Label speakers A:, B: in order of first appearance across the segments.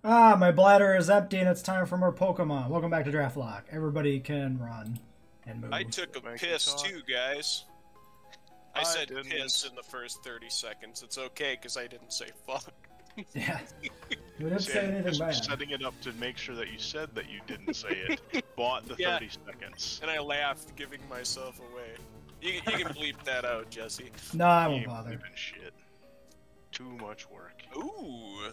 A: Ah, my bladder is empty and it's time for more Pokemon. Welcome back to Draftlocke. Everybody can run and move.
B: I took a piss too, guys. I said piss in the first 30 seconds. It's okay, because I didn't say fuck.
A: Yeah. We didn't say anything bad.
C: Setting it up to make sure that you said that you didn't say it. Bought the 30 seconds.
B: And I laughed, giving myself away. You can bleep that out, Jesse.
A: No, I won't bother.
C: Shit. Too much work.
B: Ooh.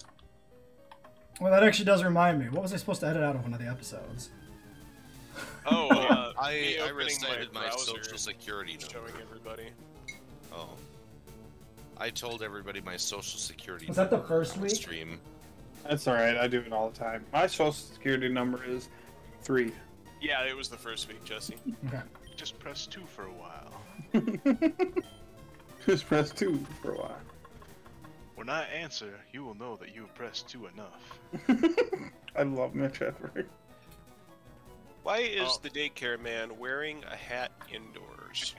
A: Well, that actually does remind me. What was I supposed to edit out of one of the episodes?
B: Oh,
D: I recited my social security number.
B: Showing everybody.
D: Oh. I told everybody my social security
A: was that the first week?
D: Stream.
E: That's alright, I do it all the time. My social security number is 3.
B: Yeah, it was the first week, Jesse.
A: Okay.
C: Just press 2 for a while.
E: Just press 2 for a while.
C: When I answer, you will know that you have pressed 2 enough.
E: I love Mitch Hedberg.
B: Why is the daycare man wearing a hat indoors?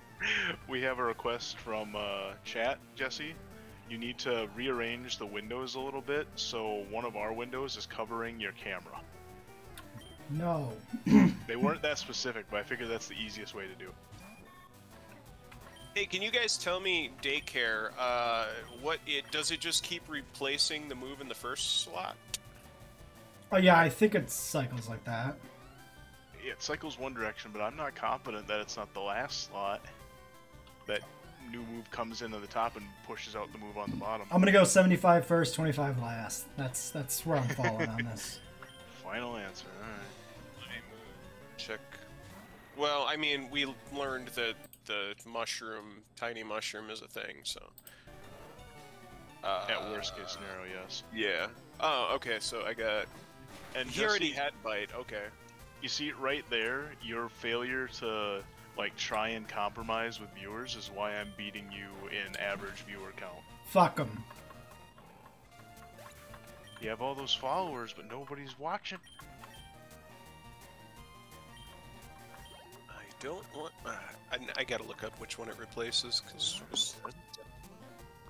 C: We have a request from chat, Jesse. You need to rearrange the windows a little bit so one of our windows is covering your camera.
A: No.
C: They weren't that specific, but I figured that's the easiest way to do.
B: Hey, can you guys tell me, daycare, does it just keep replacing the move in the first slot?
A: Oh yeah, I think it cycles like that.
C: It cycles one direction, but I'm not confident that it's not the last slot. That new move comes in at the top and pushes out the move on the bottom.
A: I'm gonna go 75 first, 25 last. That's where I'm falling on this.
C: Final answer, alright.
B: Check. Well, I mean, we learned that the tiny mushroom is a thing, so...
C: At worst case scenario, yes.
B: Yeah. Oh, okay, so I got...
C: And
B: he already had bite, okay.
C: You see it right there, your failure to, like, try and compromise with viewers is why I'm beating you in average viewer count.
A: Fuck them.
C: You have all those followers, but nobody's watching.
B: I don't want... I gotta look up which one it replaces, because...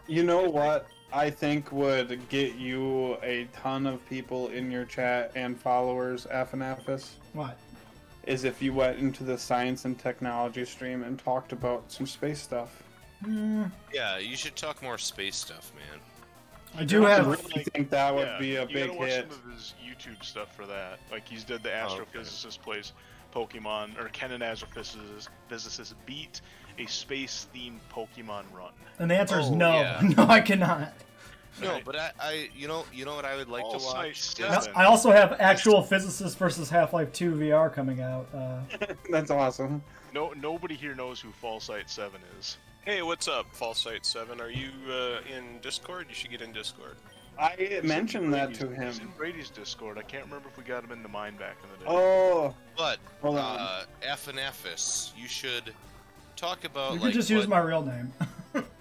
E: You know what I think would get you a ton of people in your chat and followers, FNFS?
A: What?
E: Is if you went into the science and technology stream and talked about some space stuff.
D: Yeah, you should talk more space stuff, man.
A: I do have...
E: I really think that would be a big
C: You gotta watch
E: hit.
C: some of his YouTube stuff for that. Like, he's did the astrophysicist plays Pokemon, or can an astrophysicist beat a space-themed Pokemon run?
A: And the answer is no.
D: Yeah.
A: No, I cannot.
D: No, but you know what I would like to watch?
A: I also have actual physicist versus Half-Life 2 VR coming out.
E: That's awesome.
C: Nobody here knows who Fallsight 7 is.
B: Hey, what's up, Fallsight7? Are you in Discord? You should get in Discord.
E: I mentioned that to him.
C: He's in Brady's Discord. I can't remember if we got him into mine back in the day.
E: Oh!
D: But,
E: Hold on.
D: FNFS, you should talk about,
A: You can just use my real name.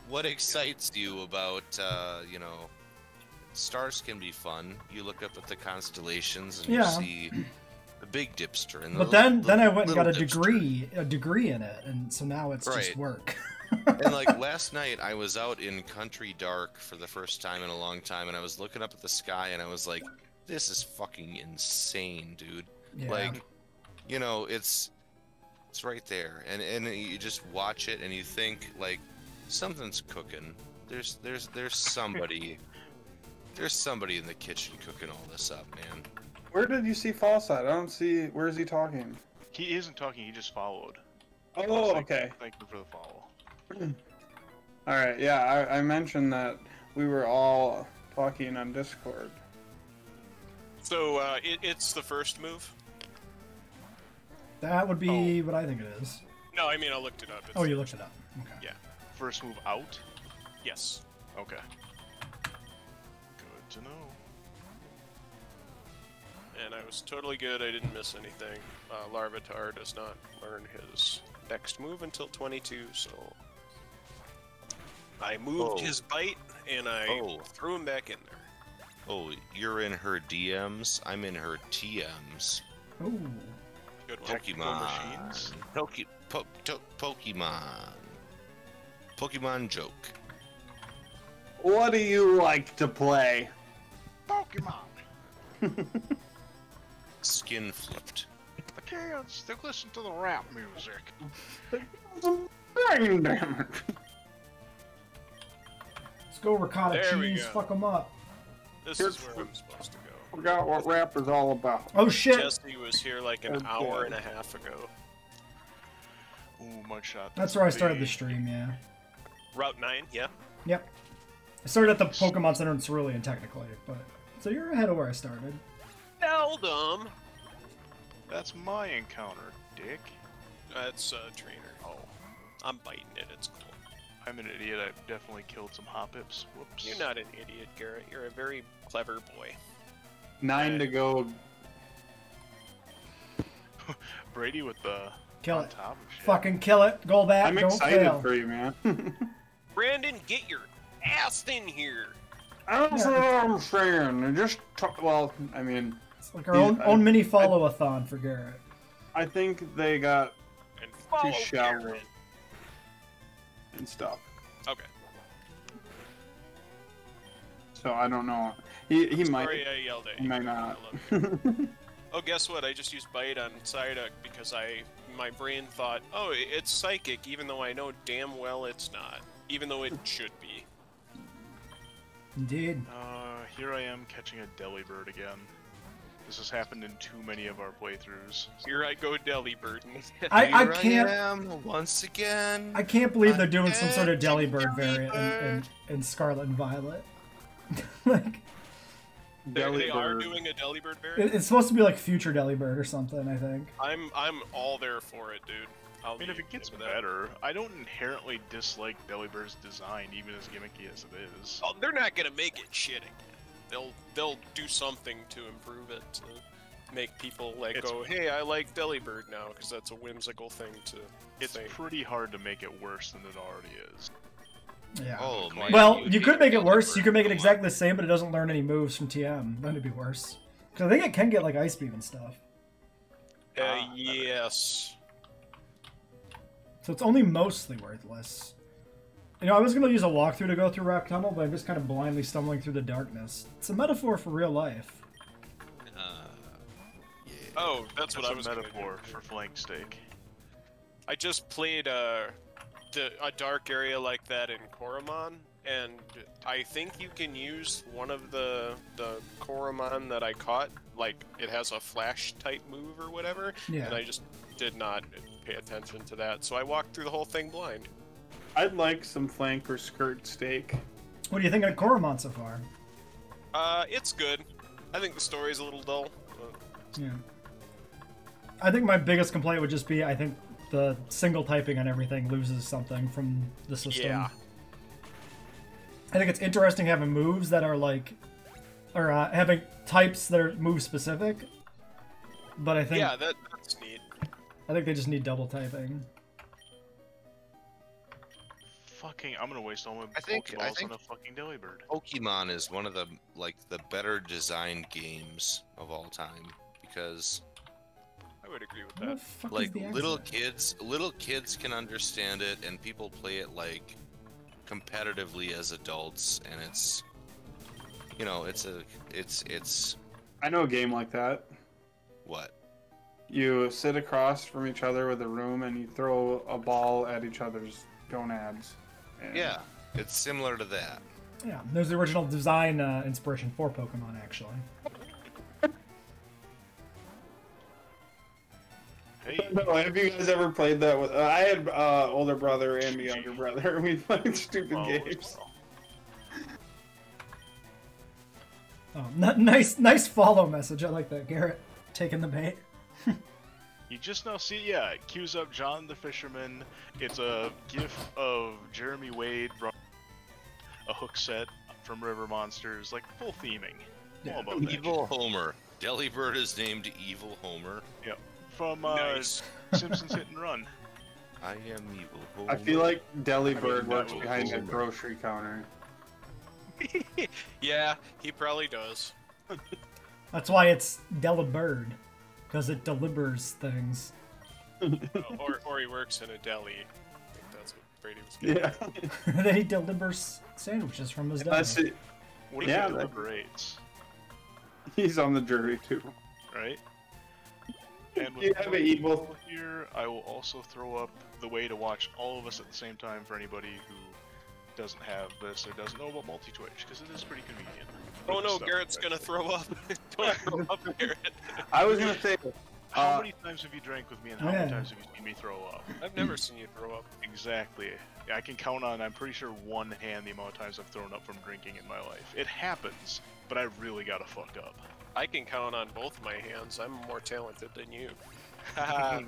D: what excites you about, you know, stars can be fun. You look up at the constellations and you see the big dipster. And
A: But then I went and got a degree in it, and so now it's just work.
D: And like last night, I was out in country dark for the first time in a long time, and I was looking up at the sky, and I was like, "This is fucking insane, dude!"
A: Yeah.
D: Like, you know, it's right there, and you just watch it, and you think like something's cooking. There's somebody, there's somebody in the kitchen cooking all this up, man.
E: Where did you see Fallsight? I don't see. Where is he talking?
C: He isn't talking. He just followed.
E: Oh, okay.
C: Thank you for the follow.
E: Alright, yeah, I mentioned that we were all talking on Discord.
B: So, it's the first move?
A: That would be what I think it is.
B: No, I mean, I looked it up.
A: Oh, you looked it up. Okay.
B: Yeah.
C: First move out?
B: Yes.
C: Okay. Good to know.
B: And I was totally good. I didn't miss anything. Larvitar does not learn his next move until 22, so... I moved his bite, and I threw him back in there.
D: Oh, you're in her DMs. I'm in her TMs.
A: Ooh.
B: Good one.
C: Machines.
D: Pokemon. Pokemon joke.
E: What do you like to play?
C: Pokemon!
D: Skin flipped.
C: I can't still listen to the rap music.
E: Brain damage.
A: Let's go ricotta
B: There we
A: cheese.
B: go.
A: Fuck them up.
B: This
E: Here's
B: is where I'm supposed to go.
E: Forgot what rap is all about.
A: Oh shit!
B: Jesse was here like an
E: Okay.
B: hour and a half ago.
C: Ooh, mugshot.
A: That's where I started the
C: big.
A: stream. Yeah.
B: Route 9, yeah.
A: Yep. I started at the Pokemon Center in Cerulean, technically, but so you're ahead of where I started.
B: Eldum!
C: That's my encounter, dick.
B: That's trainer. Oh. I'm biting it, it's cool.
C: I'm an idiot. I definitely killed some Hoppips. Whoops.
B: You're not an idiot, Garrett. You're a very clever boy.
E: 9 to go.
C: Brady with the
A: Kill
C: on
A: it.
C: top of shit.
A: Fucking kill it. Go back.
E: I'm
A: Don't
E: excited
A: fail.
E: for you, man.
B: Brandon, get your ass in here!
E: That's what I'm saying. It just well, I mean,
A: It's like our own mini follow-a-thon for Garrett.
E: I think they got
B: And follow
E: shallow.
B: Garrett.
E: and stuff.
B: Okay.
E: So I don't know. He might.
B: Sorry I yelled at
E: He
B: you.
E: might not.
B: I love you. Oh, guess what? I just used bite on Psyduck because my brain thought, oh, it's psychic, even though I know damn well it's not. Even though it should be.
A: Indeed.
C: Here I am catching a Delibird again. This has happened in too many of our playthroughs.
B: Here I go, Delibird.
A: I
D: Here
A: can't.
D: I am once again.
A: I can't believe they're doing some sort of
D: Again,
A: Delibird variant in Scarlet and Violet. Like,
B: They are
E: Delibird.
B: doing a Delibird variant.
A: it's supposed to be like future Delibird or something, I think.
B: I'm all there for it, dude.
C: I mean, if it gets better, I don't inherently dislike Delibird's design, even as gimmicky as it is.
B: Oh, they're not gonna make it shit again. They'll do something to improve it to make people like go, hey, I like Delibird now, because that's a whimsical thing to
C: It's
B: think.
C: pretty hard to make it worse than it already is.
A: Yeah.
D: Oh, my
A: Well,
D: God.
A: you could make it worse.
D: Delibird.
A: You could make it
D: Come
A: exactly the same, but it doesn't learn any moves from TM. Then it'd be worse. Because I think it can get like Ice Beam and stuff.
B: Yes.
A: So it's only mostly worthless. You know, I was going to use a walkthrough to go through Rock Tunnel, but I'm just kind of blindly stumbling through the darkness. It's a metaphor for real life.
D: Yeah.
B: Oh, that's what I
C: That's
B: was
C: a
B: gonna
C: metaphor
B: do.
C: for flank steak.
B: I just played a dark area like that in Koromon, and I think you can use one of the Koromon that I caught, like it has a flash type move or whatever,
A: Yeah.
B: and I just did not pay attention to that, so I walked through the whole thing blind.
E: I'd like some flank or skirt steak.
A: What do you think of Koromon so far?
B: It's good. I think the story's a little dull.
A: Yeah. I think my biggest complaint would just be I think the single typing on everything loses something from the system.
B: Yeah.
A: I think it's interesting having moves that are like, or having types that are move specific. But I think
B: Yeah, that's neat.
A: I think they just need double typing.
C: Fucking, I'm gonna waste all my
D: I think-
C: Pokeballs on a fucking Delibird.
D: Pokemon is one of the better designed games of all time because
B: I would agree with
A: What the
B: that.
A: fuck is
D: like
A: the
D: little kids can understand it and people play it like competitively as adults and it's it's
E: I know a game like that.
D: what?
E: You sit across from each other with a room and you throw a ball at each other's gonads. And
D: Yeah, it's similar to that.
A: Yeah, there's the original design inspiration for Pokemon actually.
C: Hey,
E: No, have you guys ever played that with? I had older brother and a younger brother. We played stupid
C: oh,
E: games.
A: Oh, nice follow message. I like that, Garrett. Taking the bait.
C: You just now see, yeah, it cues up John the Fisherman. It's a gif of Jeremy Wade, a hook set from River Monsters, like full theming.
A: Yeah.
C: All about that.
D: Evil Homer. Delibird is named Evil Homer.
C: Yep. From
B: Nice.
C: Simpsons Hit and Run.
D: I am Evil Homer.
E: I feel like Delibird
C: I mean,
E: works
C: no,
E: behind a
D: Homer.
E: grocery counter.
B: Yeah, he probably does.
A: That's why it's Delibird, because it delivers things.
B: Or he works in a deli. I think that's what Brady was getting.
E: Yeah.
A: Then he delivers sandwiches from his deli.
E: That's it.
C: What if
E: Yeah,
C: it
E: that-
C: deliberates?
E: He's on the jury too.
C: right? And with
E: You have an evil.
C: here, I will also throw up the way to watch all of us at the same time for anybody who doesn't have this or doesn't know about multi-twitch, because it is pretty convenient.
B: Oh no, Garrett's gonna throw up. Don't throw up, Garrett.
E: I was gonna say.
C: How many times have you drank with me, and how many times have you seen me throw up?
B: I've never seen you throw up.
C: Exactly. I can count on, I'm pretty sure, one hand the amount of times I've thrown up from drinking in my life. It happens, but I really gotta fuck up.
B: I can count on both my hands. I'm more talented than you.
A: I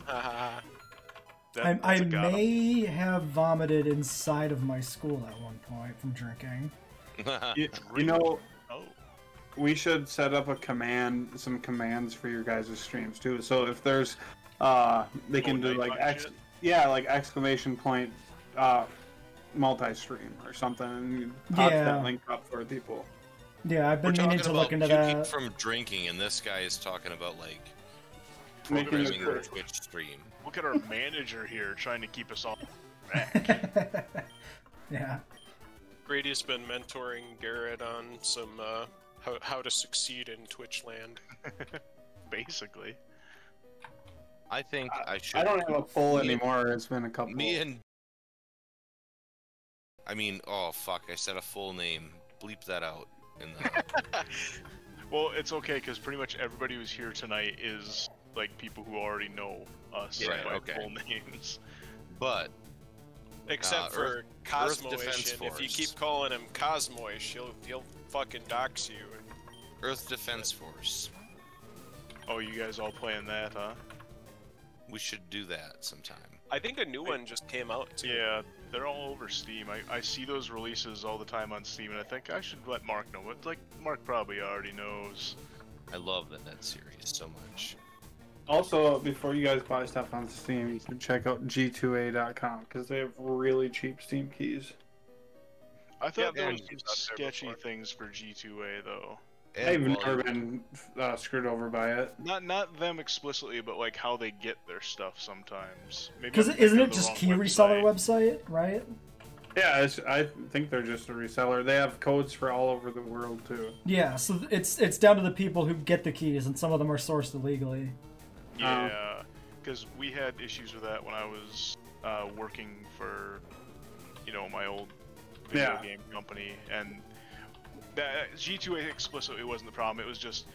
A: may have vomited inside of my school at one point from drinking.
E: You know,
C: Oh.
E: we should set up some commands for your guys' streams too. So if there's, they can do like like exclamation point, multi-stream or something, and you pop that link up for people.
A: Yeah, I've been meaning to look into that.
D: From drinking, and this guy is talking about like
E: Making
D: programming
E: sure.
D: a Twitch stream.
C: Look at our manager here trying to keep us all back.
A: Yeah.
B: Grady's been mentoring Garrett on some how to succeed in Twitch land.
C: Basically.
D: I think I should.
E: I don't have a poll anymore. It's been a couple.
D: Oh fuck! I said a full name. Bleep that out.
C: Well, it's okay because pretty much everybody who's here tonight is like people who already know us by full names.
D: But
B: except for Cosmoish,
D: Defense
B: and if you
D: Force.
B: keep calling him Cosmoish, he'll fucking dox you.
D: Earth Defense Force.
C: Oh, you guys all playing that, huh?
D: We should do that sometime.
B: I think a new one just came out too.
C: Yeah, they're all over Steam. I see those releases all the time on Steam, and I think I should let Mark know. But like, Mark probably already knows.
D: I love that series so much.
E: Also, before you guys buy stuff on Steam, you can check out g2a.com because they have really cheap Steam keys.
C: I thought there was
B: yeah,
C: some sketchy things for G2A though.
E: I've never been screwed over by it.
C: Not them explicitly, but like how they get their stuff sometimes.
A: Because isn't it just key reseller website, right?
E: Yeah, I think they're just a reseller. They have codes for all over the world too.
A: Yeah, so it's down to the people who get the keys, and some of them are sourced illegally.
C: Yeah, because we had issues with that when I was working for, my old video game company, and that G2A explicitly wasn't the problem. It was just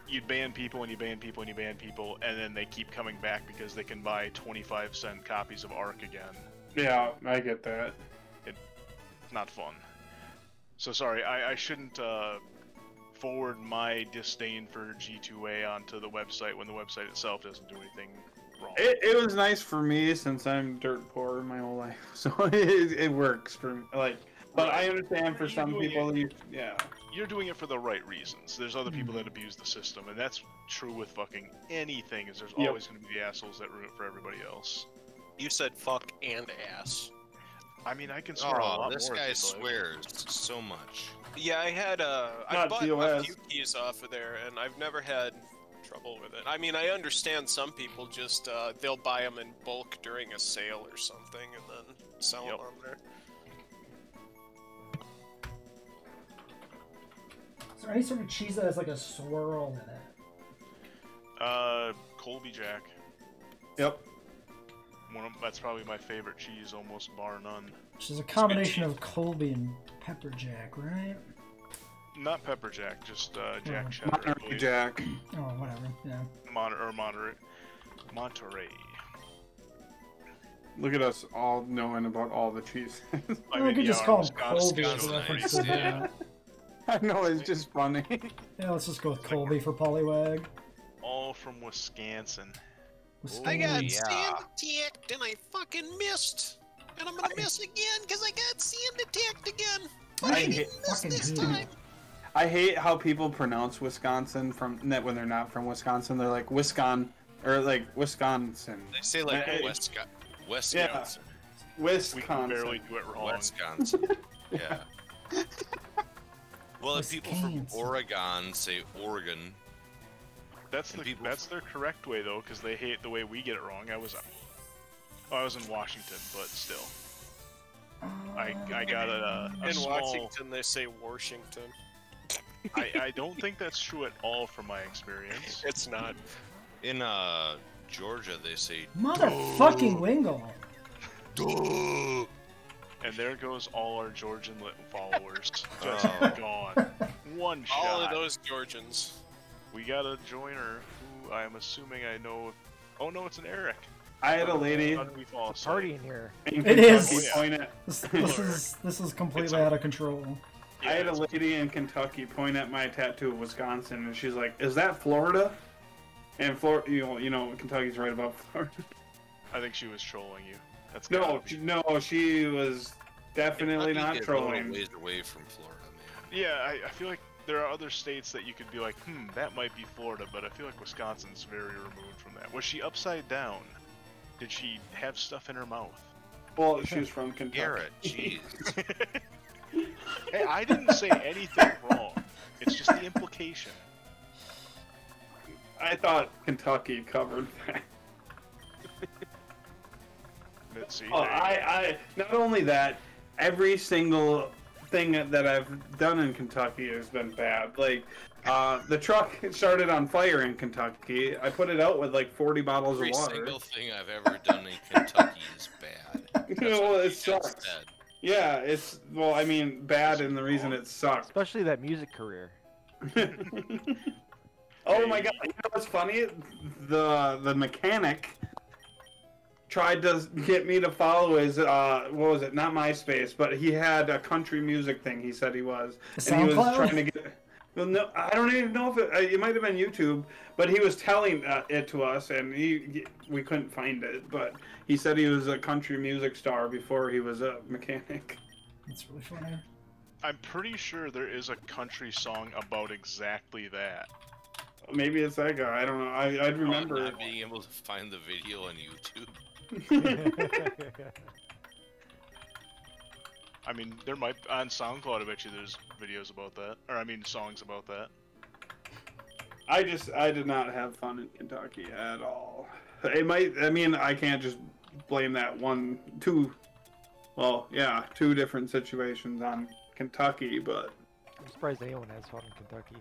C: you'd ban people and you ban people and you ban people, and then they keep coming back because they can buy 25-cent copies of Ark again.
E: Yeah, I get that.
C: It's not fun. So sorry, I shouldn't forward my disdain for G2A onto the website when the website itself doesn't do anything wrong.
E: It was nice for me since I'm dirt poor my whole life, so it works for me. But I understand for some people,
C: You're doing it for the right reasons. There's other people that abuse the system, and that's true with fucking anything. Is there's always going to be the assholes that ruin it for everybody else.
B: You said fuck and ass.
C: I mean, I can swear a lot
D: this
C: more.
D: guy
C: if you'd like.
D: swears so much.
B: Yeah, I
E: Not
B: bought
E: POS.
B: a few keys off of there, and I've never had trouble with it. I mean, I understand some people just they'll buy them in bulk during a sale or something, and then sell them on there.
A: Is there any sort of cheese that has like a swirl in it?
C: Colby Jack.
E: Yep.
C: That's probably my favorite cheese, almost bar none.
A: Which is a combination of Colby and Pepper Jack, right?
C: Not Pepper Jack, just Jack Cheddar. I
E: Monterey
C: believe.
E: Jack.
A: Oh, whatever. Yeah.
C: Monterey.
E: Look at us all knowing about all the cheese.
A: We could just call him Colby as a
D: Wisconsin,
A: reference to that.
E: I know, it's just funny.
A: Yeah, let's just go with Colby for Poliwag.
C: All from Wisconsin.
B: I got
D: yeah.
B: sand attacked and I fucking missed. And I'm gonna miss again because I got sand attacked again. But I didn't miss this time.
E: I hate how people pronounce Wisconsin when they're not from Wisconsin. They're like Wisconsin or like Wisconsin.
D: They say like Wisconsin.
C: We can barely do it wrong.
D: Wisconsin. Yeah. Well, if people from
A: Wisconsin.
D: Oregon say Oregon,
C: That's
D: And people-
C: that's their correct way though, because they hate the way we get it wrong. I was in Washington, but still, I got a
B: In
C: small.
B: Washington, they say Washington.
C: I don't think that's true at all from my experience.
B: It's not.
D: In Georgia, they say
A: Motherfucking Wingle.
D: duh.
C: And there goes all our Georgian followers. Just
D: Oh.
C: gone. One shot.
B: All of those Georgians.
C: We got a joiner who I'm assuming I know. Oh no, it's an Eric.
E: I had a lady.
C: How did we fall asleep?
F: Party in here.
E: in
A: It is.
E: Kentucky point at.
A: This is completely out of control.
E: I had a lady in Kentucky point at my tattoo of Wisconsin, and she's like, "Is that Florida?" And Florida, you know, Kentucky's right above Florida.
C: I think she was trolling you. That's
E: No, she was definitely
D: Kentucky
E: not
D: is a little
E: trolling.
D: ways away from Florida, man.
C: Yeah, I feel like there are other states that you could be like, that might be Florida, but I feel like Wisconsin's very removed from that. Was she upside down? Did she have stuff in her mouth?
E: Well, she was from Kentucky.
D: Garrett, jeez.
C: Hey, I didn't say anything wrong. It's just the implication.
E: I thought Kentucky covered that.
C: Let's see.
E: Oh, I not only that, every single thing that I've done in Kentucky has been bad. Like, the truck started on fire in Kentucky. I put it out with like 40 bottles
D: Every
E: of water.
D: single thing I've ever done in Kentucky is bad.
E: Well,
D: what
E: it
D: he just
E: sucks.
D: said.
E: Yeah, it's, well, I mean, bad in the reason it sucks.
F: Especially that music career.
E: Oh my god, you know what's funny? The mechanic tried to get me to follow his, what was it, not MySpace, but he had a country music thing, he said he was. And he was
A: SoundCloud?
E: trying to get, well, no, I don't even know if it might have been YouTube, but he was telling it to us, and we couldn't find it, but he said he was a country music star before he was a mechanic.
A: That's really funny.
C: I'm pretty sure there is a country song about exactly that.
E: Maybe it's that guy, I don't know, I'd remember.
D: Not being able to find the video on YouTube.
C: I mean, there might on SoundCloud. I bet you there's videos about that, or I mean, songs about that.
E: I did not have fun in Kentucky at all. It might, I mean, I can't just blame that two different situations on Kentucky, but
F: I'm surprised anyone has fun in Kentucky.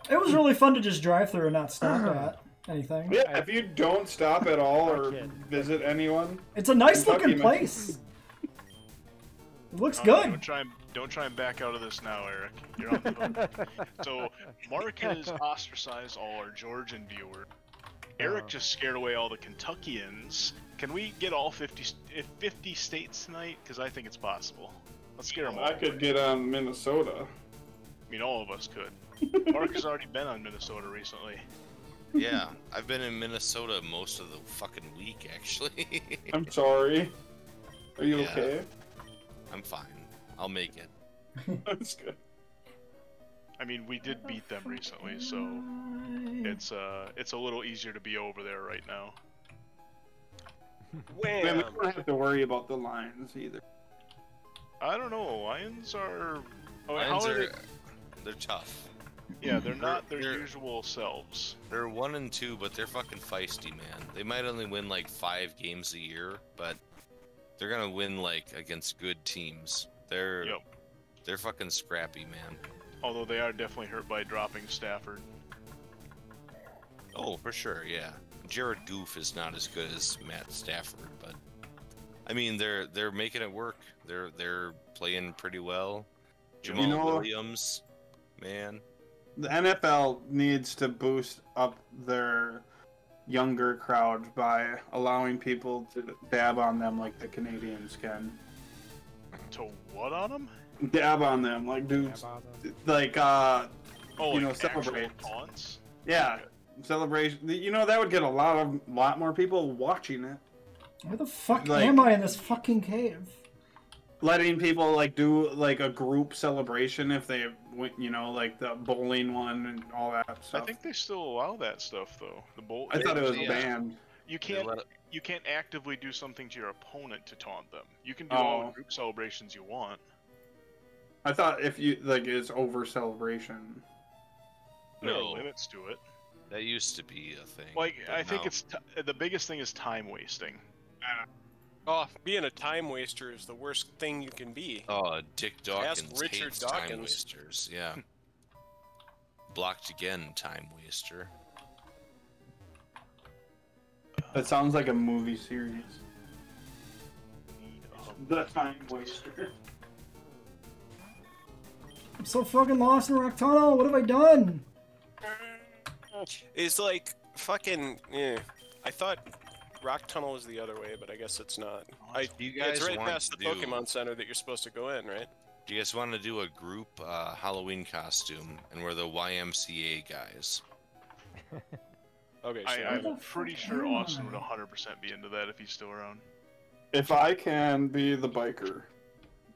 A: It was really fun to just drive through and not stop at anything.
E: yeah, if you don't stop at all or
F: Okay.
E: visit anyone,
A: It's a nice
E: Kentucky,
A: looking
E: man.
A: place. It looks
C: Oh,
A: good.
C: Don't try and back out of this now, Eric. You're on the hook. So Mark has ostracized all our Georgian viewers. Eric just scared away all the Kentuckians. Can we get all 50 states tonight? Because I think it's possible. Let's scare them all.
E: I could get on Minnesota.
C: I mean, all of us could. Mark has already been on Minnesota recently.
D: Yeah, I've been in Minnesota most of the fucking week, actually.
E: I'm sorry. Are you
D: Yeah.
E: okay?
D: I'm fine. I'll make it.
E: That's good.
C: I mean, we did beat them recently, so it's a little easier to be over there right now.
E: Man, we don't have to worry about the lines either.
C: I don't know. Lions are. Oh,
D: Lions
C: how are
D: are,
C: they?
D: they're tough.
C: Yeah, they're not their
D: they're-
C: usual selves.
D: They're 1-2, but they're fucking feisty, man. They might only win like 5 games a year, but they're gonna win like against good teams. They're fucking scrappy, man.
C: Although they are definitely hurt by dropping Stafford.
D: Oh, for sure, yeah. Jared Goff is not as good as Matt Stafford, but I mean they're making it work. They're playing pretty well. Jamal
E: You know-
D: Williams, man.
E: The NFL needs to boost up their younger crowd by allowing people to dab on them like the Canadians can.
C: To what on them?
E: Dab on them, like do, like
C: Oh,
E: you know,
C: like actual
E: celebrate.
C: taunts?
E: Yeah, celebration. You know, that would get a lot more people watching it.
A: Where the fuck
E: Like-
A: am I in this fucking cave?
E: Letting people like do like a group celebration if they win, you know, like the bowling one and all that
C: I
E: stuff.
C: think they still allow that stuff though. The bowl.
E: I thought it was
D: Yeah.
E: banned.
C: You
D: They
C: can't.
D: let it-
C: You can't actively do something to your opponent to taunt them. You can do all the group celebrations you want.
E: I thought if you like it's over celebration.
C: There
D: No.
C: are limits to it.
D: That used to be a thing.
C: Like
D: but
C: I think
D: now-
C: it's the biggest thing is time wasting.
B: Oh, being a time waster is the worst thing you can be.
D: Oh, Dick Dawkins
B: Ask Richard
D: hates time
B: Dawkins.
D: wasters. Yeah. blocked again, time waster.
E: That sounds like a movie series. The Time Waster.
A: I'm so fucking lost in Rock Tunnel. What have I done?
B: It's like fucking. Yeah. I thought Rock Tunnel was the other way, but I guess it's not.
D: You guys
B: it's right
D: want
B: past
D: to
B: the
D: do-
B: Pokemon Center that you're supposed to go in, right?
D: Do you guys want to do a group Halloween costume, and we're the YMCA guys?
B: Okay, sure.
C: I'm pretty sure Austin would 100% be into that if he's still around.
E: If I can be the biker.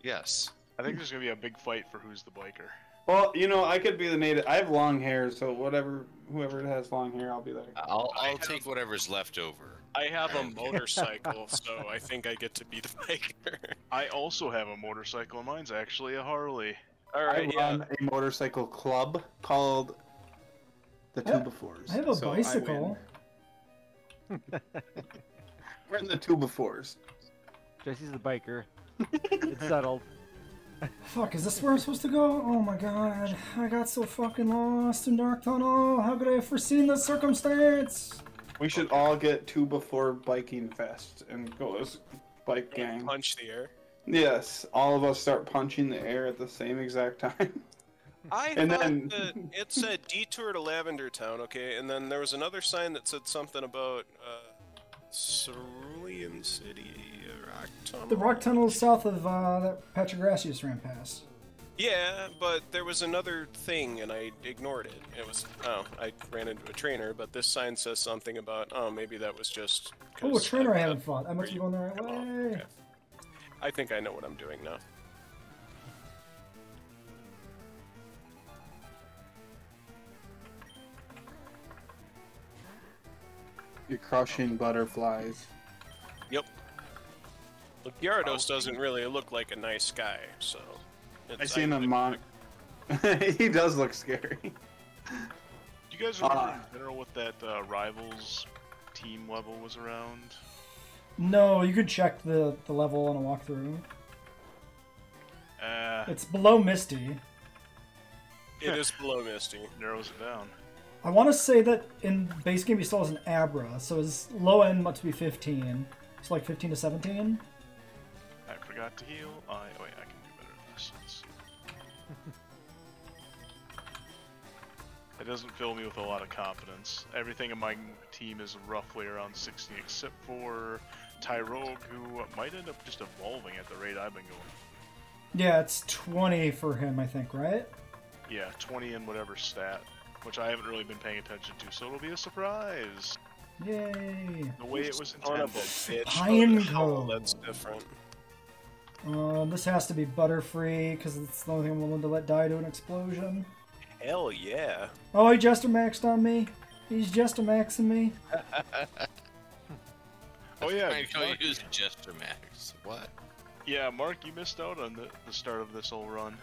D: Yes.
C: I think there's gonna be a big fight for who's the biker.
E: Well, you know, I could be the native. I have long hair, so whoever has long hair, I'll be that.
D: I'll take whatever's left over.
B: I have a motorcycle, so I think I get to be the biker.
C: I also have a motorcycle, and mine's actually a Harley.
B: All
E: I
B: right, yeah.
E: run a motorcycle club called the Two Befores.
A: I have a
E: so
A: bicycle.
E: We're in the Two Befores.
F: Jesse's the biker. It's settled.
A: Fuck, is this where I'm supposed to go? Oh my god, I got so fucking lost in Dark Tunnel. How could I have foreseen this circumstance?
E: We should all get Two Before Biking Fest and go as bike gang.
B: Punch the air.
E: Yes, all of us start punching the air at the same exact time.
B: I
E: And
B: thought
E: then-
B: that it said detour to Lavender Town, okay, and then there was another sign that said something about Cerulean City, Rock Tunnel.
A: The Rock Tunnel is south of that patch of grass you just ran past.
B: Yeah, but there was another thing, and I ignored it. It was, I ran into a trainer, but this sign says something about, maybe that was just...
A: Oh, a
B: 'cause
A: trainer I
B: I've
A: haven't
B: got-
A: fought. I must be going the right
B: Come on,
A: way.
B: okay. I think I know what I'm doing now.
E: You're crushing butterflies.
B: Yep. Look, Gyarados doesn't really look like a nice guy, so...
E: I seen him he does look scary.
C: Do you guys remember in general what that Rivals team level was around?
A: No, you could check the level on a walkthrough.
C: It's
A: It's below Misty.
B: It is below Misty.
C: narrows it down.
A: I want to say that in base game he still has an Abra, so his low end must be 15. It's like 15 to 17.
C: I forgot to heal. Wait, I can do better than this. Let's see. It doesn't fill me with a lot of confidence. Everything in my team is roughly around 60, except for Tyrogue, who might end up just evolving at the rate I've been going.
A: Yeah, it's 20 for him, I think, right?
C: Yeah, 20 in whatever stat, which I haven't really been paying attention to, so it'll be a surprise.
A: Yay!
C: The way it was
B: On a
C: intended.
B: bitch,
A: Pine
B: but how
A: Cove.
B: that's different.
A: This has to be Butterfree, because it's the only thing I'm willing to let die to an explosion.
B: Hell yeah.
A: Oh, he Jester maxed on me. He's Jester maxing me.
C: Oh yeah,
D: I know
C: Mark,
D: you use Jester Max. What?
C: yeah, Mark, you missed out on the start of this whole run.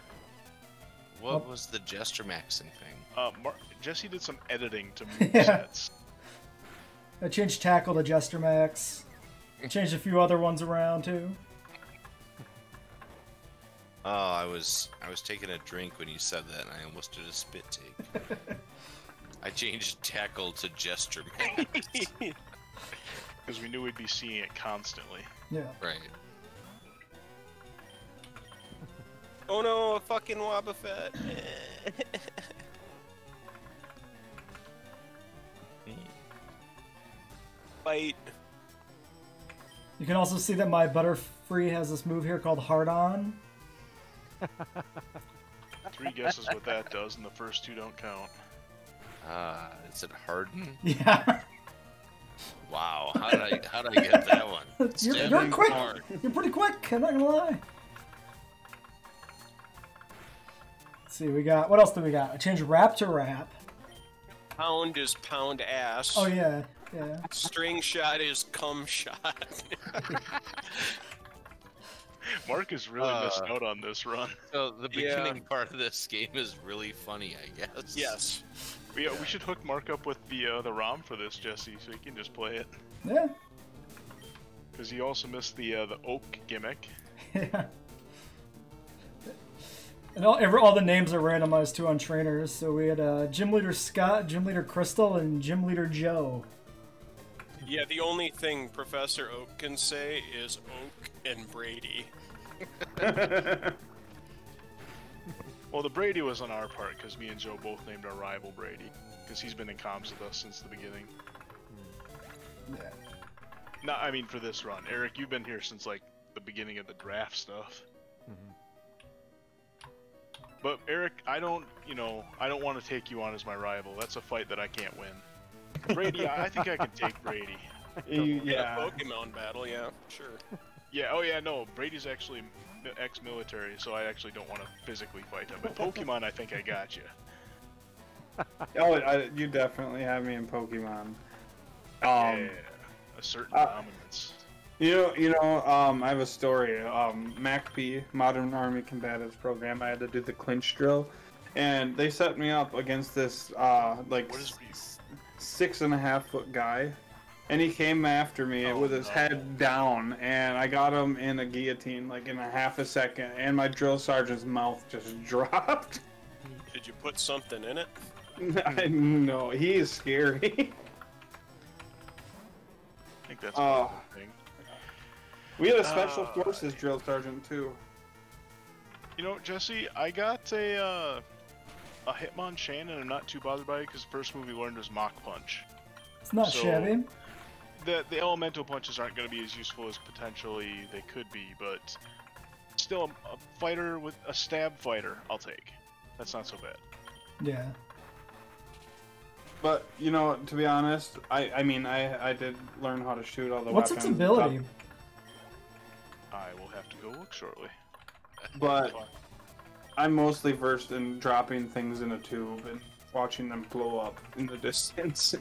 D: What was the Jester Maxing thing?
C: Jesse did some editing to move
A: Yeah.
C: sets.
A: I changed Tackle to Jester Max. Changed a few other ones around, too.
D: Oh, I was taking a drink when you said that, and I almost did a spit take. I changed Tackle to Jester Max.
C: Because we knew we'd be seeing it constantly.
A: Yeah.
D: Right.
B: Oh no, a fucking Wobbuffet. Bite.
A: You can also see that my Butterfree has this move here called Hard On.
C: 3 guesses what that does, and the first 2 don't count.
D: Is it Harden?
A: Yeah.
D: Wow, how did I get that one?
A: You're
D: Standing
A: quick.
D: guard.
A: You're pretty quick. I'm not gonna lie. Let's see, what else do we got? I changed Rap to Rap.
B: Pound is pound ass.
A: Oh yeah, yeah.
B: String shot is cum shot.
C: Mark has really missed out on this run.
D: So the beginning part of this game is really funny, I guess.
B: Yes.
C: We should hook Mark up with the ROM for this, Jesse, so he can just play it.
A: Yeah.
C: Because he also missed the oak gimmick.
A: Yeah. And all the names are randomized too on trainers. So we had Gym Leader Scott, Gym Leader Crystal, and Gym Leader Joe.
B: Yeah, the only thing Professor Oak can say is Oak and Brady.
C: Well, the Brady was on our part because me and Joe both named our rival Brady because he's been in comms with us since the beginning.
A: Yeah.
C: No, I mean for this run. Eric, you've been here since like the beginning of the draft stuff. But Eric, I don't want to take you on as my rival. That's a fight that I can't win. Brady, I think I can take Brady.
E: Yeah.
B: Pokemon battle, yeah, sure.
C: Yeah, oh yeah, no, Brady's actually ex-military, so I actually don't want to physically fight him. But Pokemon, I think I got you.
E: Oh, you definitely have me in Pokemon.
C: Yeah, a certain dominance.
E: I have a story. MACP, Modern Army Combatives Program. I had to do the clinch drill, and they set me up against this like 6.5-foot guy, and he came after me with his head down, and I got him in a guillotine like in a half a second, and my drill sergeant's mouth just dropped.
B: Did you put something in it?
E: No, he is scary.
C: I think that's a thing.
E: We had a special forces drill sergeant too.
C: You know, Jesse, I got a Hitmonchan, and I'm not too bothered by it because the first move we learned was Mach Punch.
A: It's not shabby.
C: The elemental punches aren't going to be as useful as potentially they could be, but still a fighter with a stab fighter, I'll take. That's not so bad.
A: Yeah.
E: But to be honest, I did learn how to shoot all the
A: What's
E: weapons.
A: its ability?
C: I will have to go look shortly.
E: But I'm mostly versed in dropping things in a tube and watching them blow up in the distance.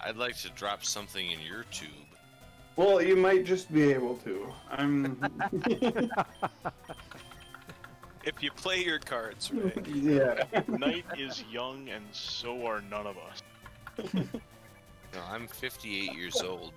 D: I'd like to drop something in your tube.
E: Well, you might just be able to.
B: If you play your cards right.
E: Yeah.
C: Night is young, and so are none of us.
D: No, I'm 58 years old.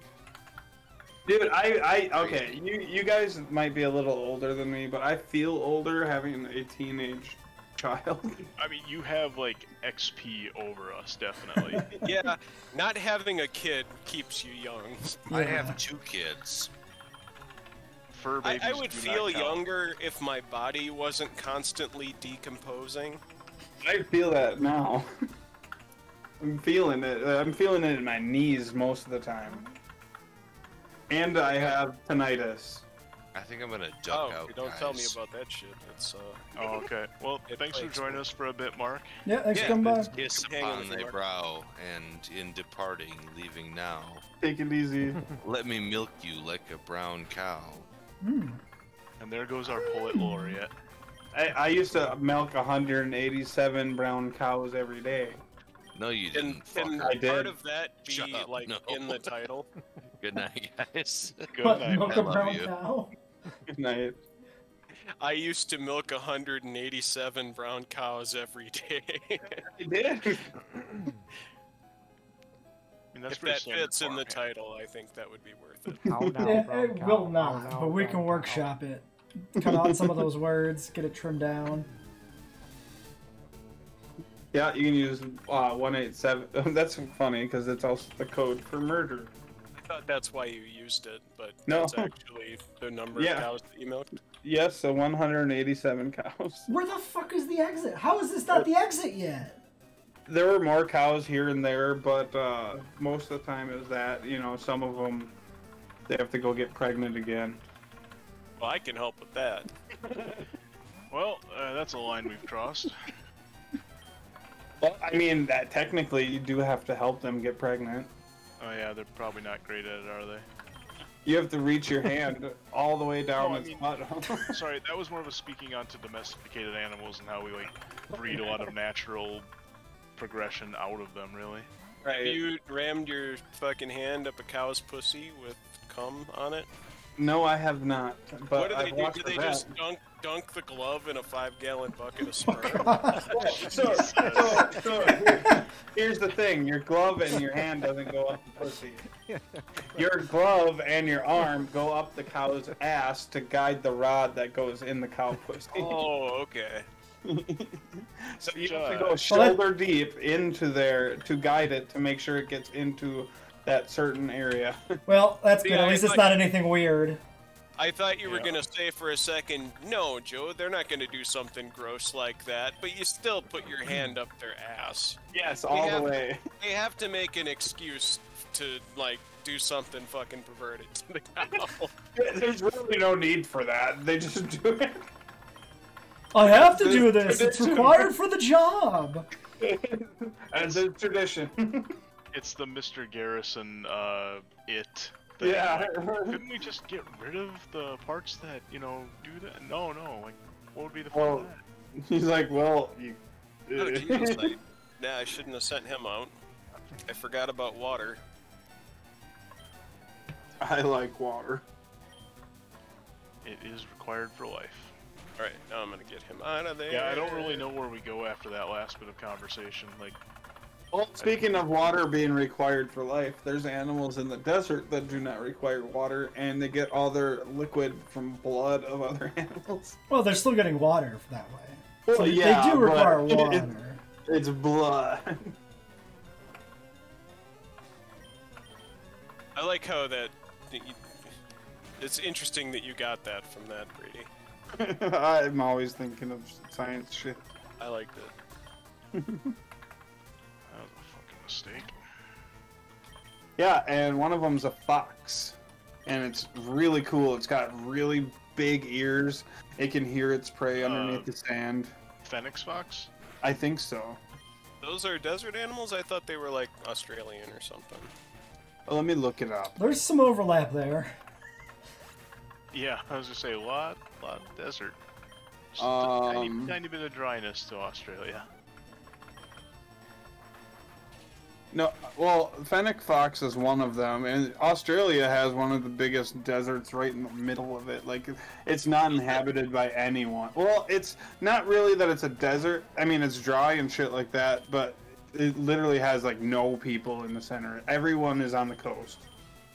E: Dude, okay, you guys might be a little older than me, but I feel older having a teenage child.
C: I mean, you have, like, XP over us, definitely.
B: Yeah, not having a kid keeps you young.
D: I have 2 kids.
C: Fur babies
B: I would
C: do
B: feel
C: not count.
B: younger if my body wasn't constantly decomposing.
E: I feel that now. I'm feeling it. I'm feeling it in my knees most of the time. And I have tinnitus.
D: I think I'm gonna duck out,
B: don't
D: guys.
B: tell me about that shit. It's
C: Oh, okay. Well, thanks for
B: plagues
C: joining
B: me.
C: us for a bit, Mark.
A: Yeah, thanks for coming by.
D: Kiss
B: Hang on
D: upon
B: with
D: thy
B: you, Mark.
D: brow, and in departing, leaving now,
E: Take it easy.
D: let me milk you like a brown cow.
A: Mm.
C: And there goes our poet laureate.
E: I used to milk 187 brown cows every day.
D: No, you
B: Can
D: didn't.
E: I did.
B: part of that be
D: Shut up,
B: like
D: no.
B: in the title?
D: Good night, guys.
C: Good
A: What,
C: night.
A: milk
D: I
A: a
D: love
A: brown
D: you.
A: cow?
E: Good night.
B: I used to milk 187 brown cows every day.
E: I did.
C: I mean, that's
B: If
C: pretty
B: that
C: standard
B: fits in the
C: farmhand.
B: title, I think that would be worth it.
F: Cow now,
A: It
F: brown cow.
A: will
F: Cow
A: not,
F: now,
A: but we
F: brown
A: can
F: cow.
A: workshop it. Cut out some of those words, get it trimmed down.
E: Yeah, you can use 187. That's funny because it's also the code for murder.
B: I thought that's why you used it, but
E: No.
B: that's actually the number
E: Yeah.
B: of cows that you milked.
E: Yes, so 187 cows.
A: Where the fuck is the exit? How is this not the exit yet?
E: There were more cows here and there, but most of the time is that, some of them, they have to go get pregnant again.
B: Well, I can help with that.
C: Well, that's a line we've crossed.
E: Well, I mean, that technically you do have to help them get pregnant.
C: Oh yeah, they're probably not great at it, are they?
E: You have to reach your hand all the way down
C: No, I
E: its
C: mean-
E: butt.
C: Sorry, that was more of a speaking onto domesticated animals and how we like breed a lot of natural progression out of them, really.
B: Have you rammed your fucking hand up a cow's pussy with cum on it?
E: No, I have not. But
B: What do they
E: I've
B: do?
E: watched
B: Do
E: the
B: they
E: vet.
B: just dunk the glove in a 5-gallon bucket of sperm?
E: So here's the thing: your glove and your hand doesn't go up the pussy. Your glove and your arm go up the cow's ass to guide the rod that goes in the cow pussy.
B: Oh, okay.
E: So you have to go shoulder deep into there to guide it to make sure it gets into that certain area.
A: Well, that's good.
B: Yeah,
A: At least it's not anything weird.
B: I thought you were gonna say for a second, no, Joe, they're not gonna do something gross like that, but you still put your hand up their ass.
E: Yes, all the way.
B: They have to make an excuse to, like, do something fucking perverted to the cow.
E: There's really no need for that. They just do it.
A: I have to do this. It's required for the job.
E: As a tradition.
C: It's the Mr. Garrison, it.
E: Thing. Yeah.
C: Like, couldn't we just get rid of the parts that, you know, do that? No. Like, what would be the fun of that?
E: He's like, well, you...
B: Oh, geez, like, nah, I shouldn't have sent him out. I forgot about water.
E: I like water.
C: It is required for life.
B: Alright, now I'm gonna get him out of there.
C: Yeah, I don't really know where we go after that last bit of conversation. Like,
E: well, speaking of water being required for life, there's animals in the desert that do not require water, and they get all their liquid from blood of other animals.
A: Well, they're still getting water that way.
E: Well,
A: So
E: yeah,
A: they do require
E: but
A: water.
E: It's blood.
B: I like how that... It's interesting that you got that from that, Brady.
E: I'm always thinking of science shit.
B: I liked it.
C: that was a fucking mistake.
E: Yeah, and one of them's a fox. And it's really cool. It's got really big ears. It can hear its prey underneath the sand.
C: Phoenix fox?
E: I think so.
B: Those are desert animals? I thought they were, like, Australian or something.
E: Well, let me look it up.
A: There's some overlap there.
C: Yeah, I was gonna say a lot of desert. Just a tiny bit of dryness to Australia.
E: No, well, fennec fox is one of them, and Australia has one of the biggest deserts right in the middle of it. Like, it's not inhabited by anyone. Well, it's not really that it's a desert. I mean, it's dry and shit like that, but it literally has, like, no people in the center. Everyone is on the coast.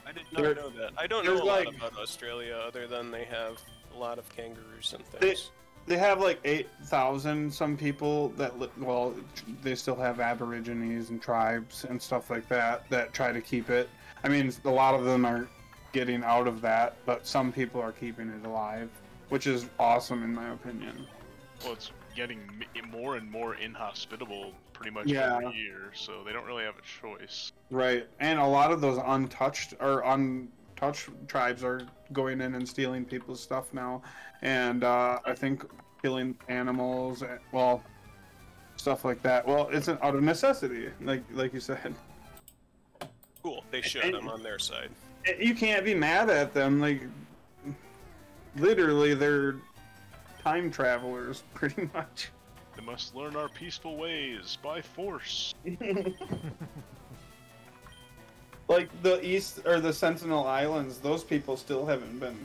B: I did not know that. I don't know a lot about Australia other than they have a lot of kangaroos and things.
E: They have like 8,000 some people that well, they still have aborigines and tribes and stuff like that try to keep it. I mean, a lot of them are getting out of that, but some people are keeping it alive, which is awesome in my opinion.
C: Well, it's getting more and more inhospitable pretty much every year, so they don't really have a choice.
E: Right, and a lot of those untouched tribes are going in and stealing people's stuff now, and I think killing animals, well, stuff like that. Well, it's out of necessity, like you said.
B: Cool, they should. I'm on their side.
E: You can't be mad at them. Like, literally, they're time travelers, pretty much.
C: They must learn our peaceful ways by force.
E: Like the East or the Sentinel Islands, those people still haven't been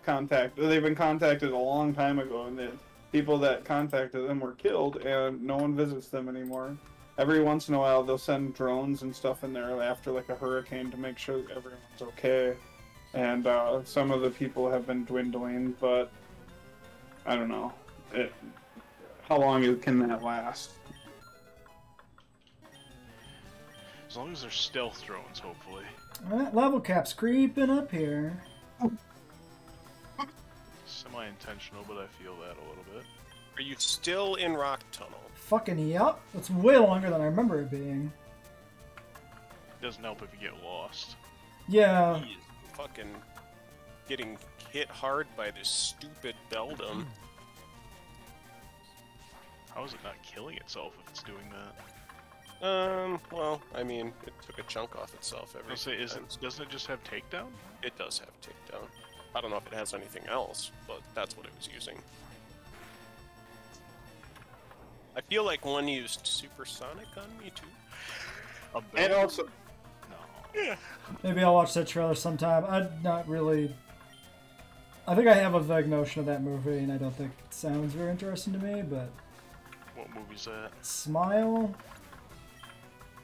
E: contacted. They've been contacted a long time ago, and the people that contacted them were killed, and no one visits them anymore. Every once in a while, they'll send drones and stuff in there after like a hurricane to make sure everyone's okay. And some of the people have been dwindling, but I don't know. How long can that last?
C: As long as they're stealth drones, hopefully.
A: Alright, level cap's creeping up here.
C: Semi-intentional, but I feel that a little bit.
B: Are you still in Rock Tunnel?
A: Fucking yup. It's way longer than I remember it being.
C: Doesn't help if you get lost.
A: Yeah.
B: He is fucking getting hit hard by this stupid beldam.
C: How is it not killing itself if it's doing that?
B: Well, I mean, it took a chunk off itself every
C: Doesn't it just have takedown?
B: It does have takedown. I don't know if it has anything else, but that's what it was using. I feel like one used supersonic on me too.
E: And also,
C: no.
B: Yeah.
A: Maybe I'll watch that trailer sometime. I'm not really... I think I have a vague notion of that movie, and I don't think it sounds very interesting to me, but...
C: What movie's that?
A: Smile?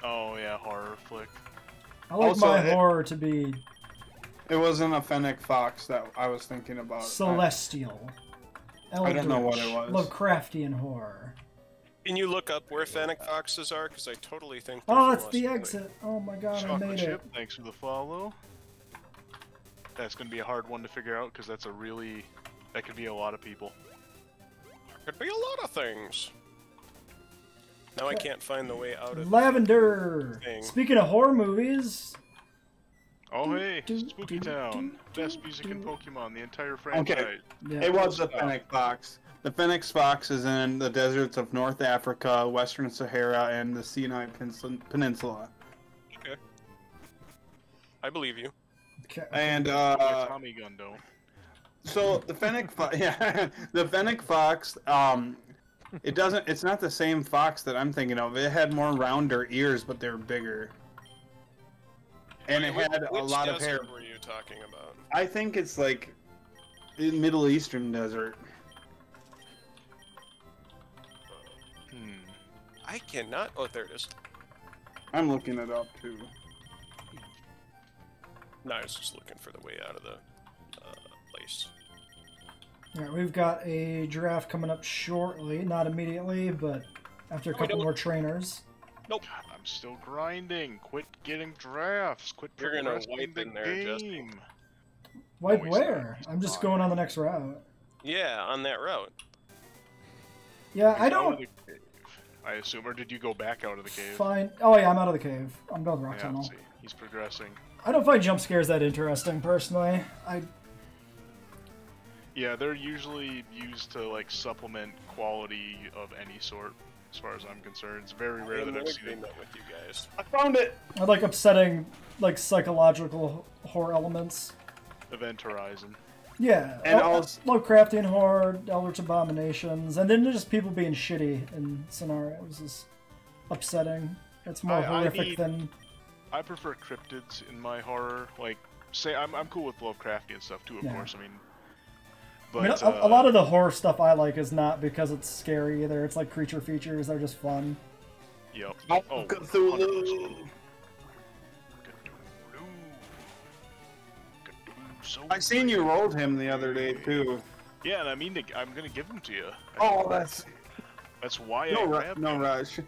C: Oh yeah, horror flick.
A: I like
E: Also,
A: my horror to be...
E: It wasn't a fennec fox that I was thinking about.
A: celestial.
E: I don't know what it
A: Eldritch,
E: was.
A: Lovecraftian horror.
B: Can you look up where Fennec foxes are? Because I totally think. they're
A: Oh,
B: from
A: it's the
B: Australia.
A: exit. Oh my god, I
C: Chocolate
A: made
C: chip,
A: it.
C: thanks for the follow. That's gonna be a hard one to figure out because that's a really that could be a lot of people.
B: Could be a lot of things. Now I can't find the way out of
A: Lavender.
B: thing.
A: Speaking of horror movies,
C: Oh hey, Spooky Town, best music in Pokemon, the entire
E: Okay.
C: franchise.
A: yeah.
E: It was the Fennec Fox. The Fennec Fox is in the deserts of North Africa, Western Sahara, and the Sinai Peninsula.
B: Okay. I believe you.
A: Okay.
E: And
C: Tommy gun though.
E: so the Fennec Fox, yeah, the Fennec Fox, it's not the same fox that I'm thinking of. It had more rounder ears, but they were bigger. And it had a lot of hair.
B: Which desert were you talking about?
E: I think it's like the Middle Eastern desert.
B: I cannot. Oh, there it is.
E: I'm looking it up too.
B: No, I was just looking for the way out of the place.
A: Alright, we've got a draft coming up shortly. Not immediately, but after a couple
B: don't.
A: more trainers.
B: Nope.
C: God, I'm still grinding. Quit getting drafts. Quit
B: You're gonna
C: progressing
B: wipe
C: the
B: in there, Justin.
C: game.
A: Wipe
C: No, he's
A: where?
C: not. He's
A: I'm just
C: not.
A: going on the next route.
B: Yeah, on that route.
A: Yeah, I
C: He's out of
A: don't
C: the cave, I assume, or did you go back out of the cave?
A: find... Oh yeah, I'm out of the cave. I'm going rock
C: Yeah,
A: tunnel.
C: see, he's progressing.
A: I don't find jump scares that interesting, personally.
C: Yeah, they're usually used to like supplement quality of any sort, as far as I'm concerned. It's very rare
B: I'm
C: that
B: in
C: I've seen it.
B: agreement with you guys.
E: I found it.
A: I like upsetting, like, psychological horror elements.
C: Event Horizon.
A: Yeah,
E: And also-
A: Lovecraftian horror, Eldritch abominations, and then just people being shitty in scenarios is upsetting. It's more
C: I
A: horrific
C: need-
A: than...
C: I prefer cryptids in my horror. Like, say, I'm cool with Lovecraftian stuff too, of
A: Yeah.
C: course. I mean,
A: I mean,
C: but
A: a lot of the horror stuff I like is not because it's scary either. It's like creature features; they're just fun.
C: Yep.
E: Oh,
C: Oh,
E: Cthulhu.
C: 100%. So
E: I seen you rolled him the other day too.
C: Yeah, and I'm gonna give them to you.
E: Oh, that's
C: That's why I
E: no,
C: grabbed
E: no
C: them.
E: rush.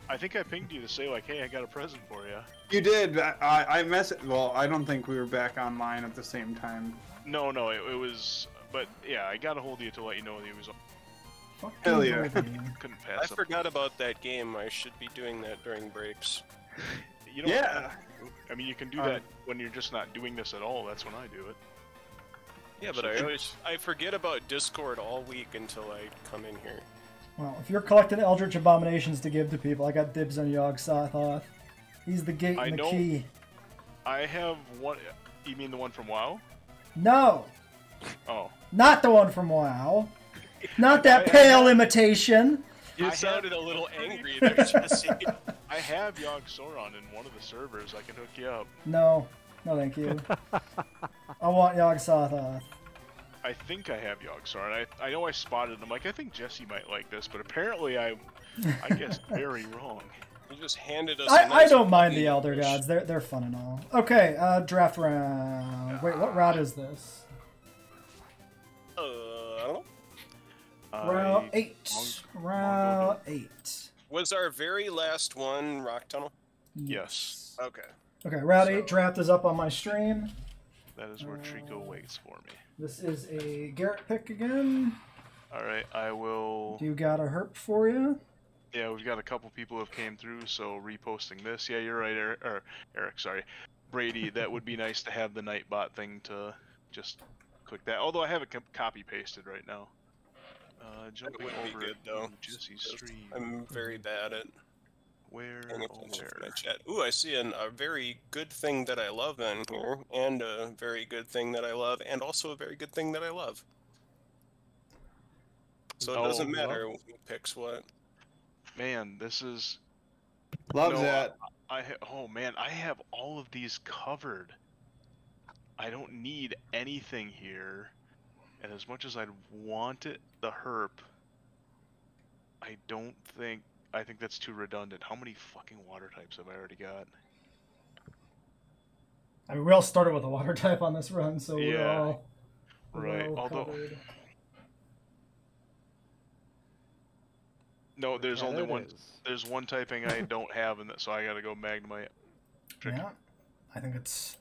C: I think I pinged you to say like, hey, I got a present for you.
E: You did. I Well, I don't think we were back online at the same time.
C: No, it was. But yeah, I got a hold of you to let you know that he was.
A: Fucking
E: Hell yeah.
A: movie.
C: Couldn't
B: I
C: pass up.
B: forgot about that game. I should be doing that during breaks.
C: You know,
E: Yeah.
C: I mean, you can do that when you're just not doing this at all. That's when I do it.
B: Yeah, but I forget about Discord all week until I come in here.
A: Well, if you're collecting Eldritch abominations to give to people, I got dibs on Yog-Sothoth. He's the gate
C: I
A: and the
C: know-
A: key.
C: I have one. You mean the one from WoW?
A: No,
C: Oh.
A: not the one from WoW. Not that pale imitation.
B: You
C: I
B: sounded
C: have-
B: a little angry there, Jesse.
C: I have Yogg Sauron in one of the servers. I can hook you up.
A: No, thank you. I want Yog-Sothoth.
C: I think I have Yogg Sauron. I know I spotted him. I'm like, I think Jesse might like this, but apparently I guess very wrong.
B: You just handed us.
A: I don't mind the Elder Gods. They're fun and all. Okay, draft round. Wait, what route is this?
B: I don't know.
A: Route 8. Route 8.
B: Was our very last one Rock Tunnel?
C: Yes.
B: Okay.
A: Okay, Route 8 draft is up on my stream.
C: That is where Trico waits for me.
A: This is a Garrett pick again.
C: Alright, I will...
A: Do you got a herp for you?
C: Yeah, we've got a couple people who have came through, so reposting this. Yeah, you're right, Eric, sorry. Brady, that would be nice to have the Nightbot thing to just click that. Although I have it copy-pasted right now.
B: That
C: Jumping
B: wouldn't be
C: over
B: good though.
C: to Jesse's stream.
B: I'm very bad at
C: Where?
B: paying
C: Oh,
B: attention to
C: where?
B: my chat. Ooh, I see a very good thing that I love in here, and a very good thing that I love, and also a very good thing that I love. So it
C: Oh,
B: doesn't
C: well.
B: matter who picks what.
C: Man, this is...
E: Love
C: No,
E: that.
C: Oh man, I have all of these covered. I don't need anything here. And as much as I'd want it, the herp, I think that's too redundant. How many fucking water types have I already got?
A: I mean, we all started with a water type on this run, so
C: Yeah.
A: we're
C: Right,
A: all
C: although-
A: covered.
C: No, there's
F: Yeah,
C: only
F: it
C: one.
F: is.
C: There's one typing I don't have in that, so I gotta go Magnemite.
A: Yeah, I think it's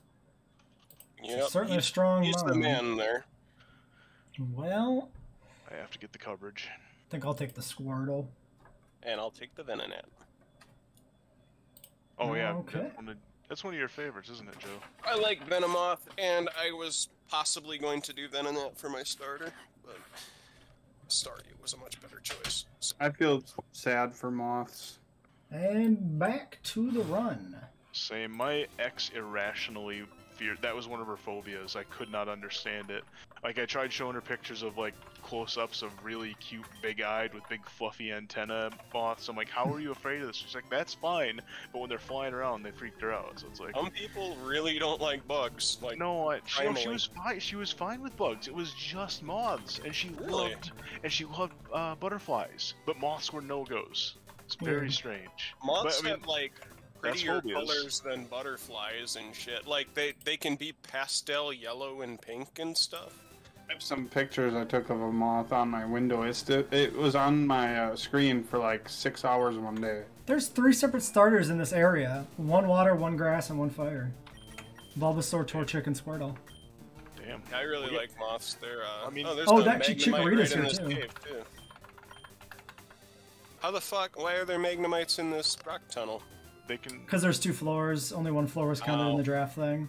B: Yep,
A: certainly a
B: he's,
A: strong
B: he's the
A: mon.
B: man there.
A: Well,
C: I have to get the coverage.
A: I think I'll take the Squirtle.
B: And I'll take the Venonat.
C: Oh yeah,
A: Okay.
C: that's one of your favorites, isn't it, Joe?
B: I like Venomoth, and I was possibly going to do Venonat for my starter, but Staryu was a much better choice. So,
E: I feel sad for moths.
A: And back to the run.
C: Same. My ex irrationally feared. That was one of her phobias. I could not understand it. Like I tried showing her pictures of like close-ups of really cute, big-eyed with big fluffy antenna moths. I'm like, how are you afraid of this? She's like, that's fine. But when they're flying around, they freaked her out. So it's like,
B: some people really don't like bugs. Like,
C: no, she
B: primarily.
C: was fine. She was fine with bugs. It was just moths, and she
B: Really?
C: loved butterflies. But moths were no-goes. It's very
A: Weird.
C: strange.
B: Moths
C: But, I mean,
B: have like
C: that's
B: prettier
C: phobias.
B: colors than butterflies and shit. Like they can be pastel yellow and pink and stuff.
E: I have some pictures I took of a moth on my window. It was on my screen for like 6 hours one day.
A: There's 3 separate starters in this area. 1 water, 1 grass, and 1 fire. Bulbasaur, Torchic, and Squirtle.
C: Damn.
B: I really
C: Yeah.
B: like moths. They're
C: I mean-
B: there's
A: Oh,
B: a
A: actually,
B: Magnemite
A: Chikorita's
B: right in
A: here,
B: this
A: too.
B: cave too. How the fuck? Why are there Magnemites in this rock tunnel?
C: They can.
A: Because there's 2 floors. Only 1 floor was counted in the draft thing.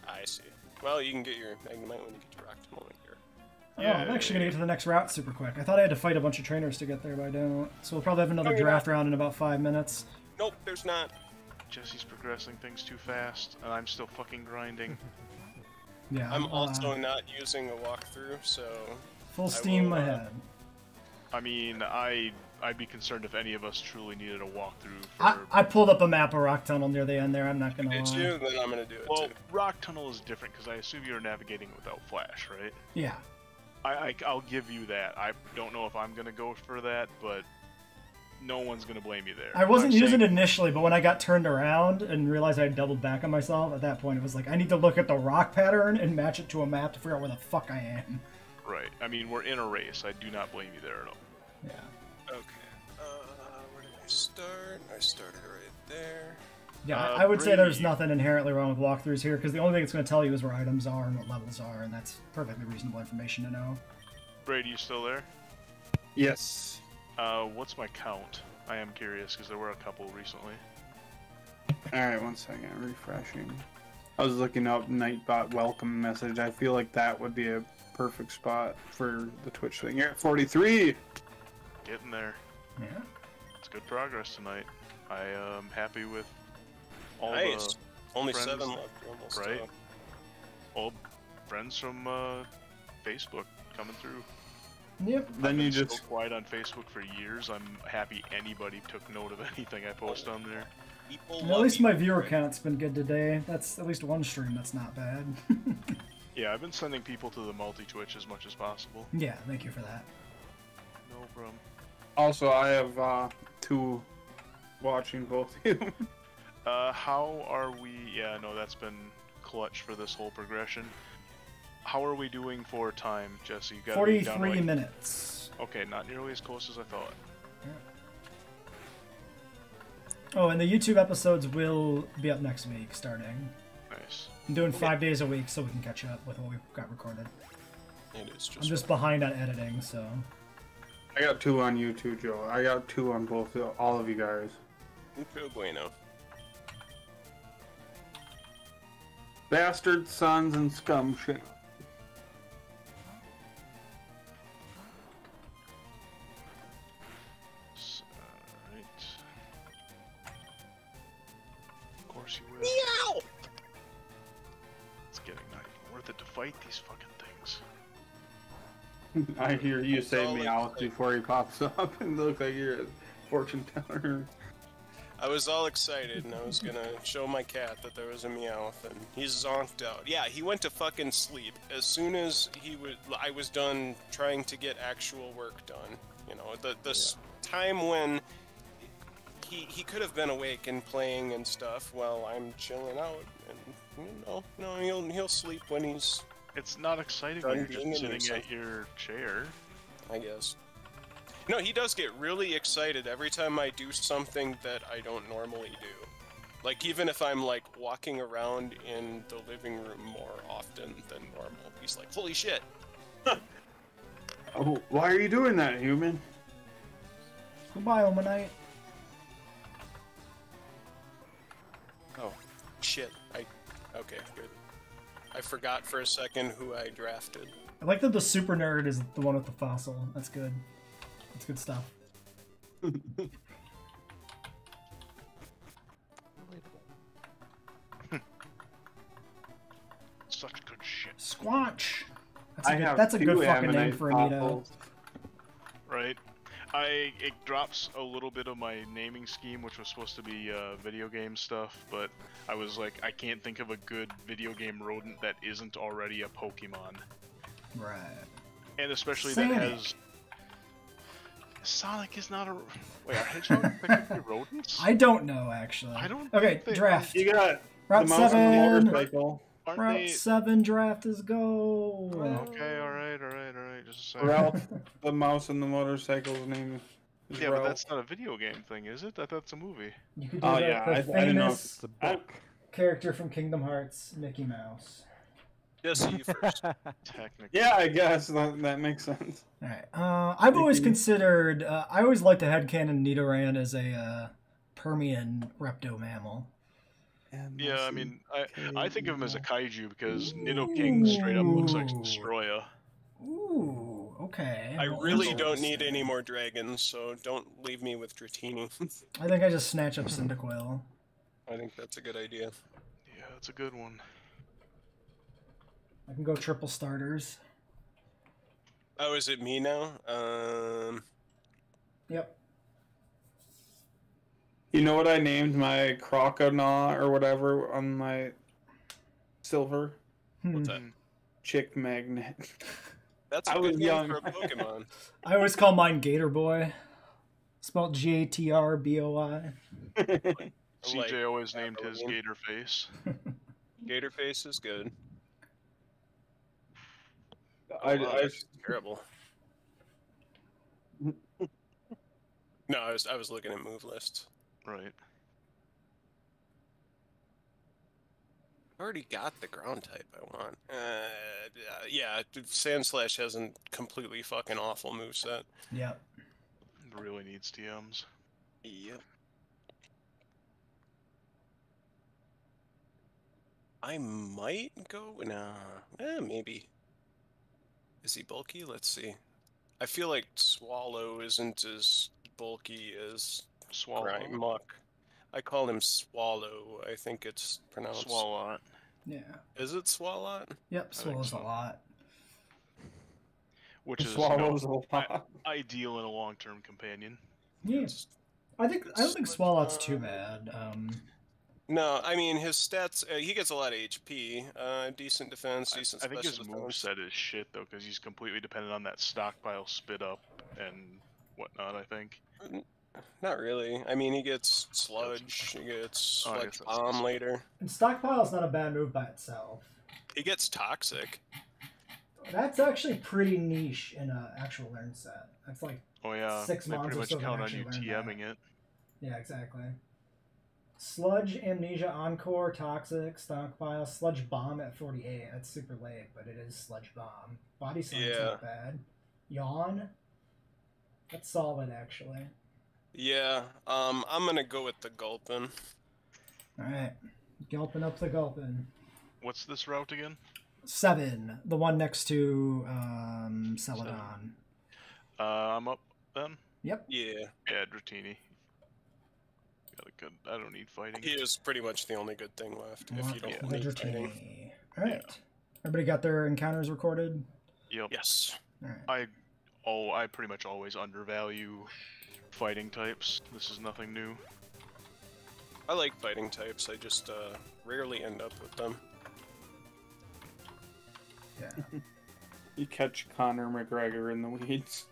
B: I see. Well, you can get your Magnemite when you get your rock tunnel in here.
A: Oh, I'm actually gonna get to the next route super quick. I thought I had to fight a bunch of trainers to get there, but I don't. So we'll probably have another
B: No, you're
A: draft round in about 5 minutes.
B: Nope, there's not.
C: Jesse's progressing things too fast, and I'm still fucking grinding.
A: Yeah.
B: I'm also not using a walkthrough, so
A: full steam
B: will,
A: ahead.
C: I mean, I'd be concerned if any of us truly needed a walkthrough for...
A: I pulled up a map of Rock Tunnel near the end there. I'm not gonna
B: did
A: lie.
B: you? Then I'm gonna do it
C: Well,
B: too.
C: Rock Tunnel is different, because I assume you're navigating without Flash, right?
A: Yeah.
C: I'll give you that. I don't know if I'm gonna go for that, but no one's gonna blame you there.
A: I wasn't
C: I'm
A: using
C: saying-
A: it initially, but when I got turned around and realized I had doubled back on myself, at that point it was like, I need to look at the rock pattern and match it to a map to figure out where the fuck I am.
C: Right. I mean, we're in a race. I do not blame you there at all.
A: Yeah.
B: Okay. Where did I start? I started right there.
A: Yeah, I would say there's
C: Brady.
A: nothing inherently wrong with walkthroughs here, because the only thing it's going to tell you is where items are and what levels are, and that's perfectly reasonable information to know.
C: Brady, you still there?
E: Yes.
C: What's my count? I am curious, because there were a couple recently.
E: Alright, 1 second. Refreshing. I was looking up Nightbot welcome message. I feel like that would be a perfect spot for the Twitch thing. You're at 43!
C: Getting there.
A: Yeah.
C: It's good progress tonight. I am happy with all
B: Nice. Only
C: friends,
B: 7 left. You're almost
C: right?
B: done.
C: all friends from Facebook coming through.
A: Yep.
E: Then
C: I've
E: you
C: been so
E: just...
C: quiet on Facebook for years. I'm happy anybody took note of anything I post on there.
B: People
A: At
B: love
A: least
B: you,
A: my viewer
B: right?
A: count's been good today. That's at least one stream that's not bad.
C: Yeah, I've been sending people to the multi-Twitch as much as possible.
A: Yeah, thank you for that.
C: No problem.
E: Also, I have 2 watching both of you.
C: How are we... Yeah, no, that's been clutch for this whole progression. How are we doing for time, Jesse? You gotta be down to,
A: 43
C: like...
A: minutes.
C: Okay, not nearly as close as I thought.
A: Oh, and the YouTube episodes will be up next week, starting.
C: Nice.
A: I'm doing 5 days a week so we can catch up with what we've got recorded.
B: It is
A: I'm
B: just.
A: just behind on editing, so...
E: I got 2 on you too, Joe. I got 2 on both, all of you guys.
B: Mucho bueno.
E: Bastard sons and scum shit.
C: Alright. Of course you will.
B: Meow!
C: It's getting not even worth it to fight these fucking things.
E: I hear you
B: It's
E: say
B: all
E: meow
B: like-
E: before he pops up and look like you're a fortune teller.
B: I was all excited and I was gonna show my cat that there was a Meowth and he's zonked out. Yeah, he went to fucking sleep as soon as I was done trying to get actual work done. You know, the time when he could have been awake and playing and stuff while I'm chilling out, and he'll sleep when he's,
C: It's not exciting
B: Done
C: when you're
B: being
C: just
B: in
C: sitting
B: yourself.
C: at your chair.
B: I guess. No, he does get really excited every time I do something that I don't normally do. Like, even if I'm, like, walking around in the living room more often than normal, he's like, holy shit!
E: Oh, why are you doing that, human?
A: Goodbye, Omanite.
B: Oh, shit. Okay, good. I forgot for a second who I drafted.
A: I like that the super nerd is the one with the fossil. That's good. That's good stuff.
C: Such good shit.
A: Squanch. That's a good fucking name for a Nito.
C: Right. It drops a little bit of my naming scheme, which was supposed to be video game stuff, but I was like, I can't think of a good video game rodent that isn't already a Pokemon.
A: Right.
C: And especially
A: Sonic.
C: that has... Sonic is not a... Wait, are hedgehogs technically rodents?
A: I don't know, actually.
C: I don't
A: Okay,
C: think-
A: draft.
E: You got
A: Route
E: the mouse and the
A: 7.
E: motorcycle.
C: Aren't
A: Route
C: they...
A: 7 draft is go.
C: Okay, alright, just a second.
E: Ralph, the mouse and the motorcycle's name is
C: Yeah,
E: Ralph.
C: but that's not a video game thing, is it? I thought it's a movie.
A: You could do
E: Oh
A: the,
E: yeah,
A: the
E: I didn't know.
A: famous
E: I,
A: character from Kingdom Hearts, Mickey Mouse.
B: Jesse, you first.
C: Technically.
E: yeah, I guess that makes sense.
A: Alright. I've always considered, I always liked to headcanon Nidoran as a Permian repto mammal.
C: Yeah, I mean, I think of him as a kaiju because Nidoking straight up looks like
A: Ooh.
C: Destroya.
A: Ooh, okay.
B: I
A: Well,
B: really don't
A: interesting.
B: need any more dragons, so don't leave me with Dratini.
A: I think I just snatch up Cyndaquil.
B: I think that's a good idea.
C: Yeah, that's a good one.
A: I can go triple starters.
B: Oh, is it me now?
A: Yep.
E: You know what I named my Croconaw or whatever on my silver?
B: What's that?
E: Chick Magnet.
B: That's a
E: I
B: good
E: was
B: name
E: young.
B: for a Pokemon.
A: I always call mine Gator Boy. Spelled Gatrboy.
C: CJ always named his
B: Halloween.
C: gator face.
B: Gator face is good.
E: I
B: That's terrible. No, I was looking at move lists.
C: Right.
B: I already got the ground type I want. Yeah, Sandslash has a completely fucking awful moveset.
A: Yep.
C: Really needs TMs.
B: Yep. I might go. Nah. Maybe. Is he bulky? Let's see. I feel like Swallow isn't as bulky as
C: Swallow.
B: Muck. I call him Swallow. I think it's pronounced.
C: Swallow.
A: Yeah.
B: Is it Swalot?
A: Yep,
C: think
A: swallows
C: so.
A: a lot.
C: Which is
E: Swallows a lot.
C: ideal in a long-term companion.
A: Yeah. I don't think Swalot's too bad.
B: No, I mean his stats. He gets a lot of HP, decent defense, decent
C: I think
B: special
C: his
B: defense.
C: moveset is shit though, because he's completely dependent on that stockpile spit up and whatnot. I think.
B: Not really. I mean, he gets sludge. He gets
C: Oh, I
B: like
C: guess that's
B: bomb
C: just-
B: later.
A: And Stockpile's not a bad move by itself.
B: He gets toxic.
A: That's actually pretty niche in an actual learn set. That's like,
C: Oh yeah.
A: 6
C: they
A: months
C: pretty
A: or
C: much
A: so to
C: count on
A: actually
C: you
A: learn that.
C: TMing it.
A: yeah, exactly. Sludge, Amnesia, Encore, Toxic, Stockpile, Sludge Bomb at 48. That's super late, but it is Sludge Bomb. Body Slam's
B: Yeah.
A: not bad. Yawn? That's solid, actually.
B: Yeah. I'm gonna go with the Gulpin.
A: Alright. Gulping up the Gulpin.
C: What's this route again?
A: 7. The one next to Celadon.
C: I'm up then.
B: Yeah.
C: Yeah, Dratini. Got a good. I don't need fighting.
B: He is pretty much the only good thing left. If you don't need fighting.
A: Alright. Everybody got their encounters recorded?
C: Yep.
B: Yes.
A: Alright.
C: I pretty much always undervalue fighting types. This is nothing new.
B: I like fighting types. I just rarely end up with them.
A: Yeah.
E: You catch Conor McGregor in the weeds.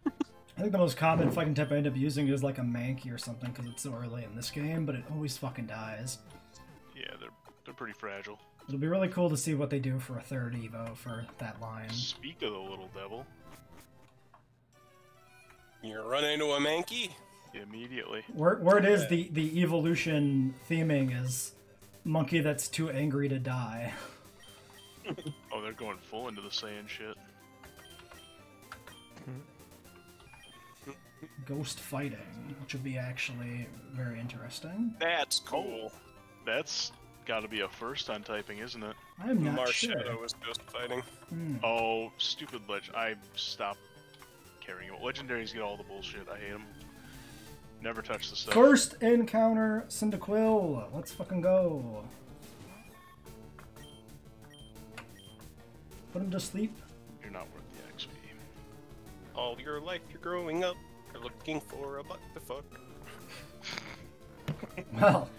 A: I think the most common fighting type I end up using is like a Mankey or something because it's so early in this game, but it always fucking dies.
C: Yeah, they're pretty fragile.
A: It'll be really cool to see what they do for a 3rd Evo for that line.
C: Speak of the little devil.
B: You run into a Mankey?
C: Immediately.
A: Where it is, the evolution theming is monkey that's too angry to die.
C: Oh, they're going full into the Saiyan shit.
A: Ghost fighting, which would be actually very interesting.
B: That's cool.
C: That's got to be a first on typing, isn't it?
A: I'm not sure.
B: Marshadow was ghost fighting.
C: Oh, stupid I stopped caring. Legendaries get all the bullshit. I hate them. Never touch the stuff.
A: First encounter Cyndaquil. Let's fucking go. Put him to sleep.
C: You're not worth the XP.
B: All your life you're growing up, you're looking for a butt to fuck.
A: Well,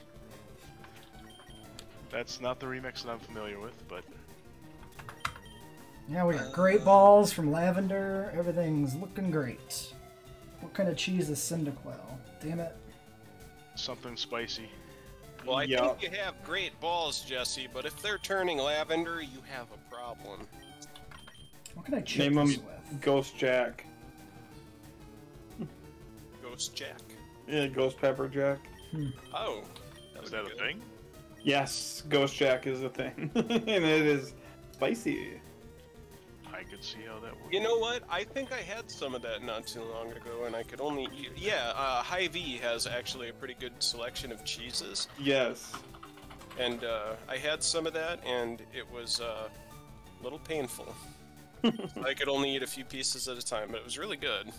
C: That's not the remix that I'm familiar with, but
A: yeah, we got great balls from Lavender. Everything's looking great. What kind of cheese is Cyndaquil? Damn it.
C: something spicy.
B: Well, I think you have great balls, Jesse, but if they're turning lavender, you have a problem.
A: What can I chip
E: Name him
A: this with?
E: Ghost Jack.
B: Ghost Jack.
E: Yeah, Ghost Pepper Jack.
B: Oh.
C: Is that a thing?
E: Yes, Ghost Jack is a thing. And it is spicy.
C: I could see how that would.
B: You know what? I think I had some of that not too long ago, and I could only eat... Yeah, Hy-Vee has actually a pretty good selection of cheeses.
E: Yes.
B: And I had some of that, and it was a little painful. I could only eat a few pieces at a time, but it was really good.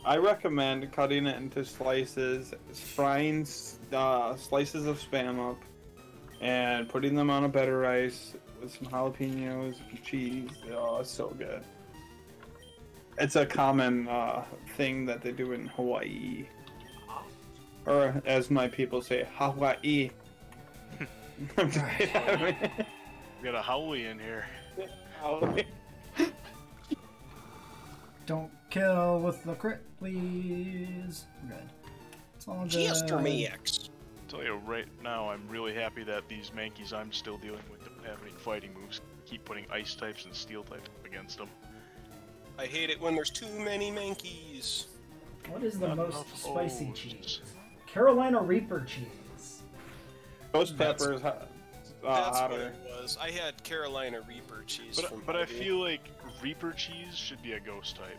E: I recommend cutting it into slices, frying slices of Spam up, and putting them on a bed of rice with some jalapenos and cheese. Oh, it's so good. It's a common thing that they do in Hawaii. Or, as my people say, Hawaii.
C: We got a Howley in here.
E: Hawaii.
A: Don't kill with the crit, please. We're good. It's all good.
B: Just me X.
C: Tell you right now, I'm really happy that these Mankeys I'm still dealing with don't have any fighting moves. Keep putting ice types and steel types up against them.
B: I hate it when there's too many Mankeys.
A: What is the
C: Not
A: most
C: enough
A: spicy
C: O's.
A: cheese? Carolina Reaper cheese.
E: Ghost
B: That's-
E: Pepper is
B: That's what
E: hotter.
B: it was. I had Carolina Reaper cheese from
C: But I
B: Hy-Vee.
C: feel like Reaper cheese should be a ghost type.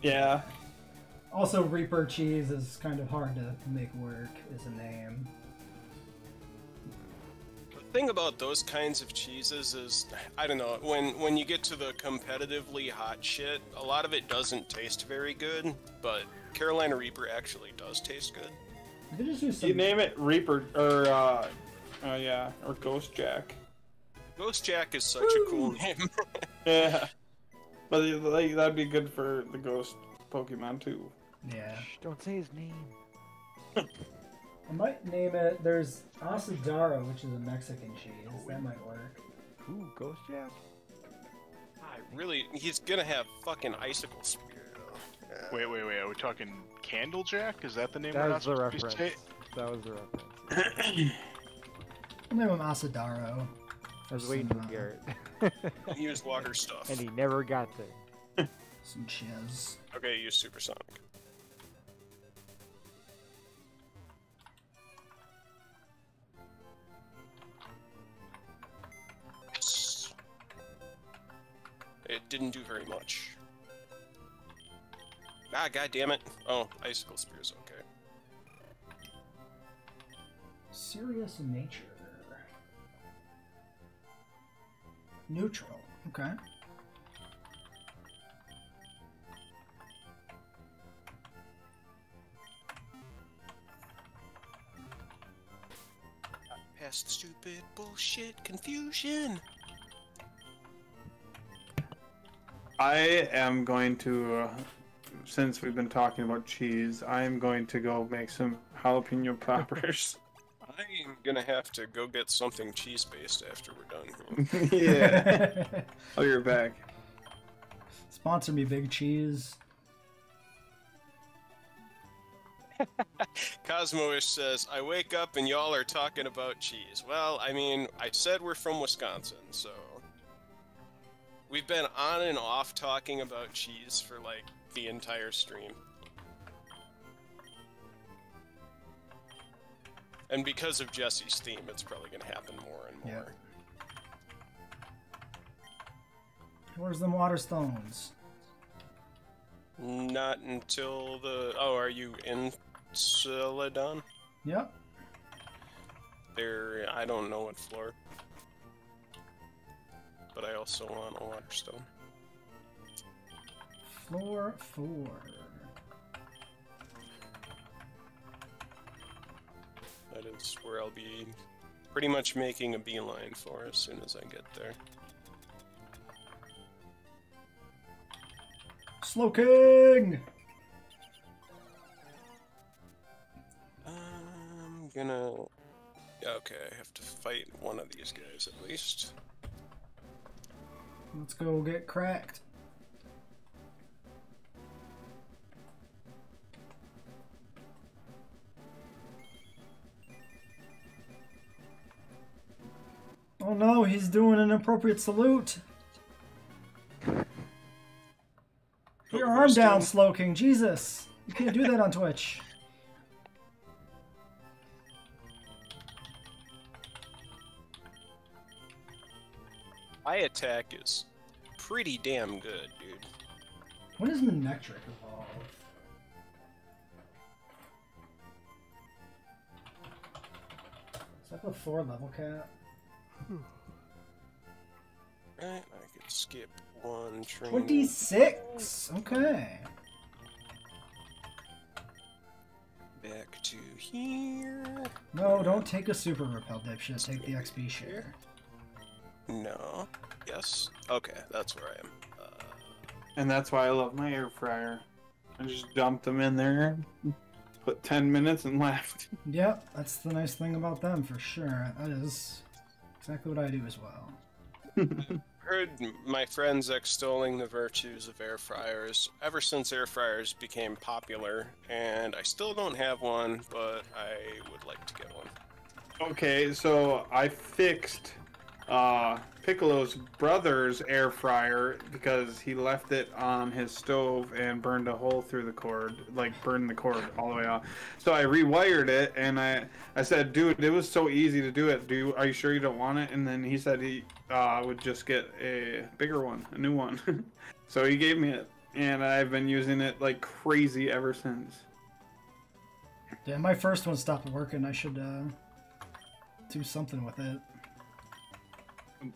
E: Yeah.
A: Also, Reaper cheese is kind of hard to make work as a name.
B: The thing about those kinds of cheeses is, I don't know, when you get to the competitively hot shit, a lot of it doesn't taste very good, but Carolina Reaper actually does taste good.
A: I could just use some.
E: You name it Reaper, or, or Ghost Jack.
B: Ghost Jack is such a cool name.
E: Yeah. But like, that'd be good for the ghost Pokemon too.
A: Yeah.
F: Shh, don't say his name.
A: I might name it. There's Asadaro, which is a Mexican cheese. That might work.
F: Ooh, Ghost Jack?
B: He's gonna have fucking icicle spear though. Yeah.
C: Wait, are we talking Candlejack? Is that the name
F: That
C: we're not
F: was the
C: supposed to
F: reference.
C: say?
F: That was the reference.
A: I'll name him Asadaro.
F: I was waiting for Garrett.
B: Use water stuff.
F: And he never got there.
A: Some chiz.
B: Okay, use supersonic. Yes. It didn't do very much. Ah, god damn it. Oh, icicle spear is okay.
A: Serious nature. Neutral. Okay.
B: Past stupid bullshit confusion.
E: I am going to, since we've been talking about cheese, I am going to go make some jalapeno poppers.
B: I'm gonna have to go get something cheese-based after we're done here.
E: Yeah. Oh, you're back.
A: Sponsor me, Big Cheese.
B: Cosmoish says, I wake up and y'all are talking about cheese. Well, I mean, I said we're from Wisconsin, so... We've been on and off talking about cheese for, like, the entire stream. And because of Jesse's theme, it's probably going to happen more and more.
A: Where's them water stones?
B: Not until the... Oh, are you in Celadon?
A: Yep.
B: There, I don't know what floor. But I also want a water stone.
A: Floor 4.
B: That is where I'll be pretty much making a beeline for as soon as I get there.
A: Slowking!
B: I'm gonna... Okay, I have to fight one of these guys at least.
A: Let's go get cracked. Oh no, he's doing an appropriate salute. Put your arm down, Slowking. Jesus. You can't do that on Twitch.
B: My attack is pretty damn good, dude.
A: When does Manectric evolve? Is that the 4-level cat?
B: Right, I could skip one train.
A: 26! Okay.
B: Back to here.
A: No, don't take a super repel, dipshit. Take the XP share.
B: No. Yes. Okay, that's where I am.
E: And that's why I love my air fryer. I just dumped them in there, put 10 minutes and left.
A: Yep, that's the nice thing about them for sure. That is exactly what I do as well.
B: Heard my friends extolling the virtues of air fryers ever since air fryers became popular, and I still don't have one, but I would like to get one.
E: Okay, so I fixed Piccolo's brother's air fryer because he left it on his stove and burned a hole through the cord, like burned the cord all the way off. So I rewired it, and I said, dude, it was so easy to do it. Are you sure you don't want it? And then he said he would just get a bigger one, a new one. So he gave me it, and I've been using it like crazy ever since.
A: Yeah, my first one stopped working. I should do something with it.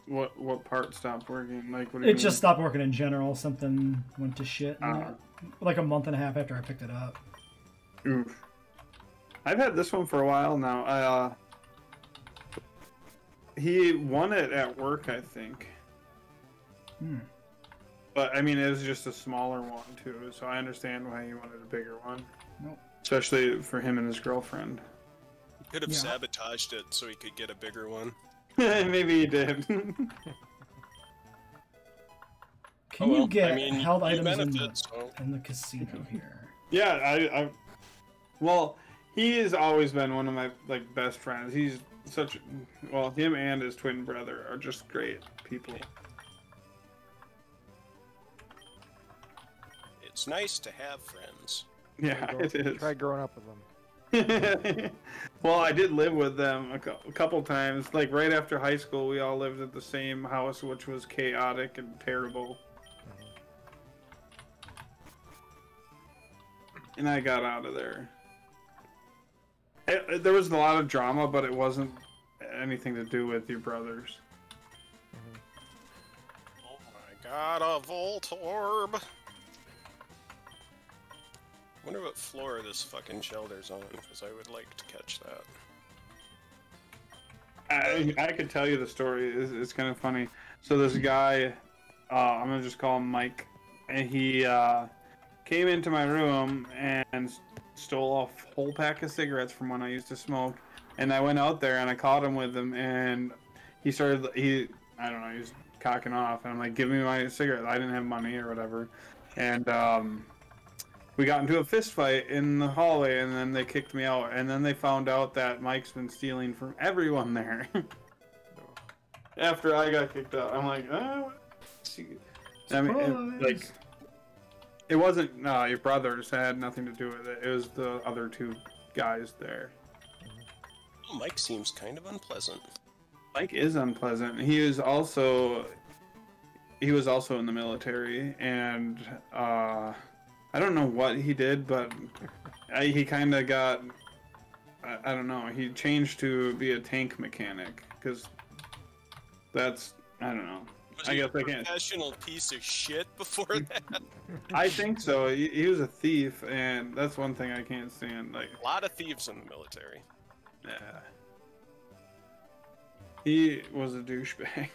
E: What part stopped working? Like, what do
A: It
E: you mean?
A: just stopped working in general. Something went to shit. Like a month and a half after I picked it up.
E: Oof. I've had this one for a while now. He won it at work, I think. But I mean, it was just a smaller one too, so I understand why he wanted a bigger one.
A: Nope.
E: Especially for him and his girlfriend.
B: Could have
A: Yeah.
B: sabotaged it so he could get a bigger one.
E: Maybe he did.
A: Can
B: Oh, well,
A: you get
B: I mean,
A: held
B: you
A: items
B: benefit, so-
A: in the casino here?
E: Yeah, well, he has always been one of my best friends. He's him and his twin brother are just great people.
B: It's nice to have friends.
E: Yeah, it is.
F: Try growing up with them.
E: Well, I did live with them a couple times. Like right after high school, we all lived at the same house, which was chaotic and terrible. And I got out of there. There was a lot of drama, but it wasn't anything to do with your brothers.
B: Oh my god, a Voltorb! Wonder what floor this fucking shelter's on, because I would like to catch that.
E: I could tell you the story. It's kind of funny. So this guy, I'm gonna just call him Mike, and he came into my room and stole a whole pack of cigarettes from when I used to smoke. And I went out there and I caught him with them, and he I don't know, he was cocking off, and I'm like, give me my cigarette. I didn't have money or whatever, and we got into a fist fight in the hallway, and then they kicked me out, and then they found out that Mike's been stealing from everyone there. After I got kicked out, I'm like, oh. I mean, it wasn't your brothers. It had nothing to do with it. It was the other two guys there.
B: Mike seems kind of unpleasant.
E: Mike is unpleasant. He was also in the military, and I don't know what he did, but he kind of got, I don't know, he changed to be a tank mechanic, because that's, I don't know.
B: Was
E: I
B: he
E: guess
B: a
E: I can't.
B: professional piece of shit before that?
E: I think so. He was a thief, and that's one thing I can't stand. Like,
B: A lot of thieves in the military.
E: yeah. He was a douchebag.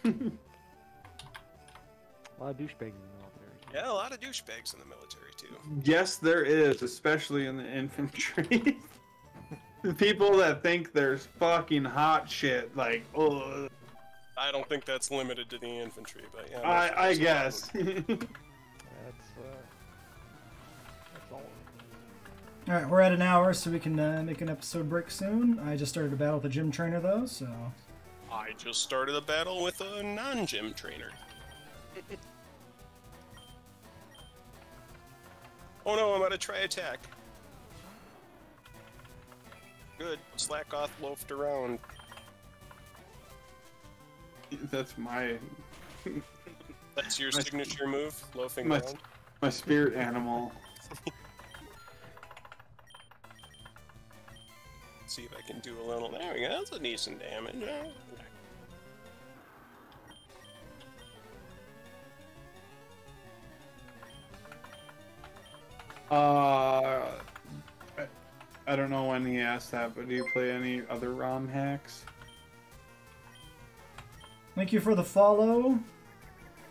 F: A lot of douchebags in the military.
B: Yeah, a lot of douchebags in the military too.
E: Yes, there is, especially in the infantry. The people that think there's fucking hot shit, like, oh.
B: I don't think that's limited to the infantry, but yeah.
E: I guess.
F: That's all.
A: Alright, we're at an hour, so we can make an episode break soon. I just started a battle with a gym trainer, though, so...
B: I just started a battle with a non-gym trainer. Oh no, I'm about to try attack. Good. Slack off, loafed around.
E: That's my
B: That's your signature move, loafing
E: my,
B: around.
E: my spirit animal.
B: See if I can do a little. There we go. That's a decent damage.
E: I don't know when he asked that, but do you play any other ROM hacks?
A: Thank you for the follow.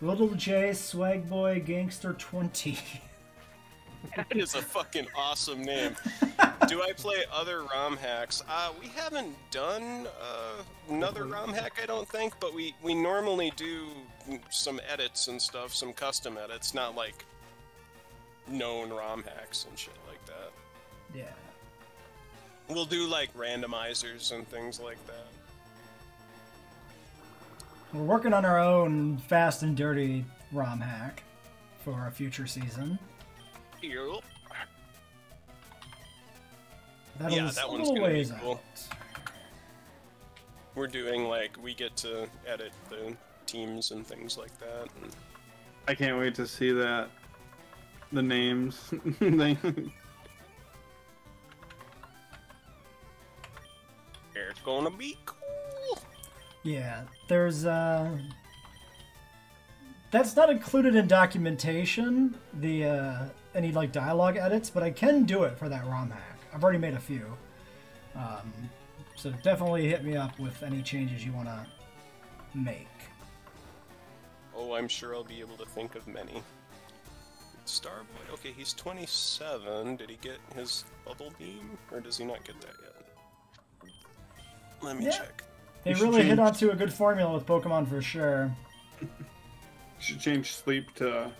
A: Little J, Swagboy, Gangster 20.
B: That is a fucking awesome name. Do I play other ROM hacks? We haven't done another ROM hack, I don't think, but we normally do some edits and stuff, some custom edits, not like known ROM hacks and shit like that.
A: Yeah.
B: We'll do like randomizers and things like that.
A: We're working on our own fast and dirty ROM hack for a future season.
B: Yep.
A: That
B: one's
A: little
B: gonna be
A: ways
B: cool.
A: out.
B: We're doing like, we get to edit the teams and things like that. And
E: I can't wait to see that. The names.
B: it's gonna be cool.
A: Yeah, there's that's not included in documentation, the any like dialogue edits, but I can do it for that ROM hack. I've already made a few. So definitely hit me up with any changes you want to make.
B: Oh, I'm sure I'll be able to think of many. Starboy, okay, he's 27. Did he get his bubble beam? Or does he not get that yet? Let me check.
A: They
E: You should
A: really hit
E: change-
A: onto a good formula with Pokemon for sure.
E: Should change sleep to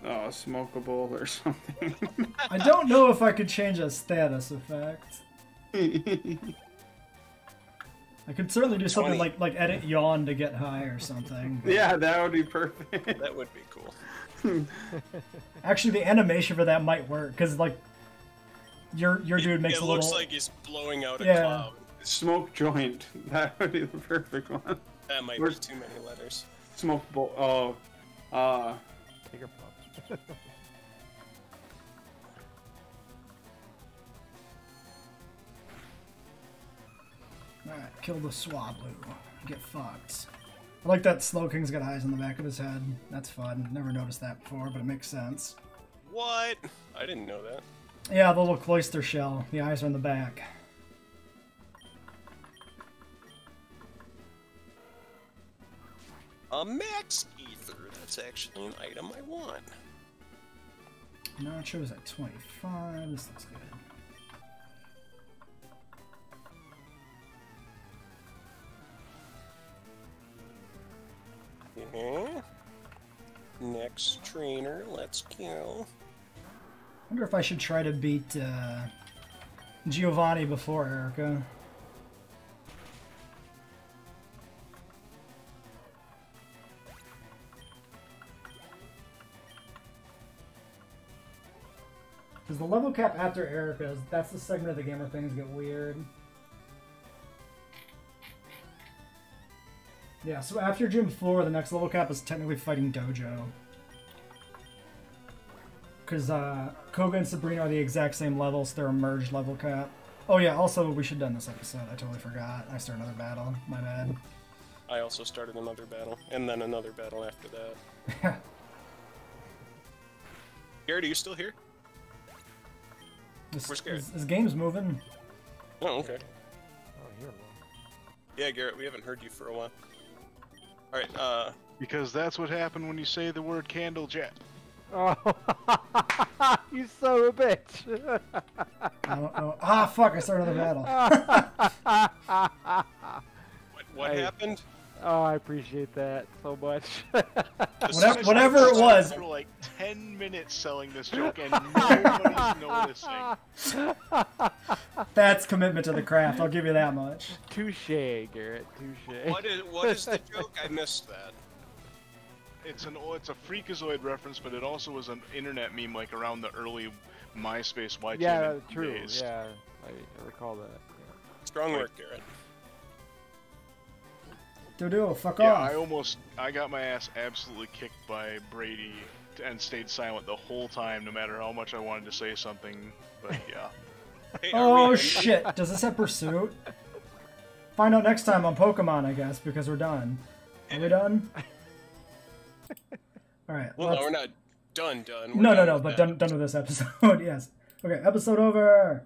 E: smokable or something.
A: I don't know if I could change a status effect. I could certainly do something
B: 20.
A: like edit yawn to get high or something. but-
E: Yeah, that would be perfect.
B: That would be cool.
A: Actually, the animation for that might work because like your dude makes
B: it
A: a little.
B: looks like he's blowing out a
A: Yeah.
B: cloud.
E: Smoke joint. That would be the perfect one.
B: That might
E: Where's-
B: be too many letters.
E: Smokable.
F: Bigger pop.
A: Alright, kill the Swablu. Get fucked. I like that Slowking's got eyes on the back of his head. That's fun. Never noticed that before, but it makes sense.
B: What? I didn't know that.
A: Yeah, the little cloister shell. The eyes are on the back.
B: A max ether. That's actually an item I want.
A: Nacho's at 25. This looks good.
B: Yeah. Next trainer, let's go.
A: I wonder if I should try to beat Giovanni before Erica. Because the level cap after Erica, that's the segment of the game where things get weird. Yeah, so after Gym 4, the next level cap is technically fighting Dojo. Because Koga and Sabrina are the exact same levels, they're a merged level cap. Oh yeah, also, we should have done this episode, I totally forgot. I started another battle, my bad.
B: I also started another battle, and then another battle after that. Garrett, are you still here? Where's Garrett?
A: This game's moving.
B: Oh, okay.
F: Oh, here.
B: Yeah, Garrett, we haven't heard you for a while. Alright,
C: Because that's what happened when you say the word candle jet.
F: Oh, you son of a bitch!
A: I don't know. Ah, fuck, I started another battle.
B: what happened?
F: Oh, I appreciate that so much.
A: Whatever it was.
C: For like 10 minutes selling this joke and nobody's noticing.
A: That's commitment to the craft, I'll give you that much.
F: Touche, Garrett. Touche.
B: What is the joke? I missed that.
C: It's a Freakazoid reference, but it also was an internet meme like around the early MySpace YTM
F: Yeah, true.
C: days.
F: Yeah, I recall that. Yeah.
B: Strong work, Garrett.
A: Dodo, fuck
C: Yeah,
A: off.
C: I got my ass absolutely kicked by Brady and stayed silent the whole time, no matter how much I wanted to say something. But yeah.
B: Hey,
A: Oh shit, does this have Pursuit? Find out next time on Pokemon, I guess, because we're done. Are we done? Alright.
B: Well, no, we're not done.
A: No, but done with this episode, yes. Okay, episode over!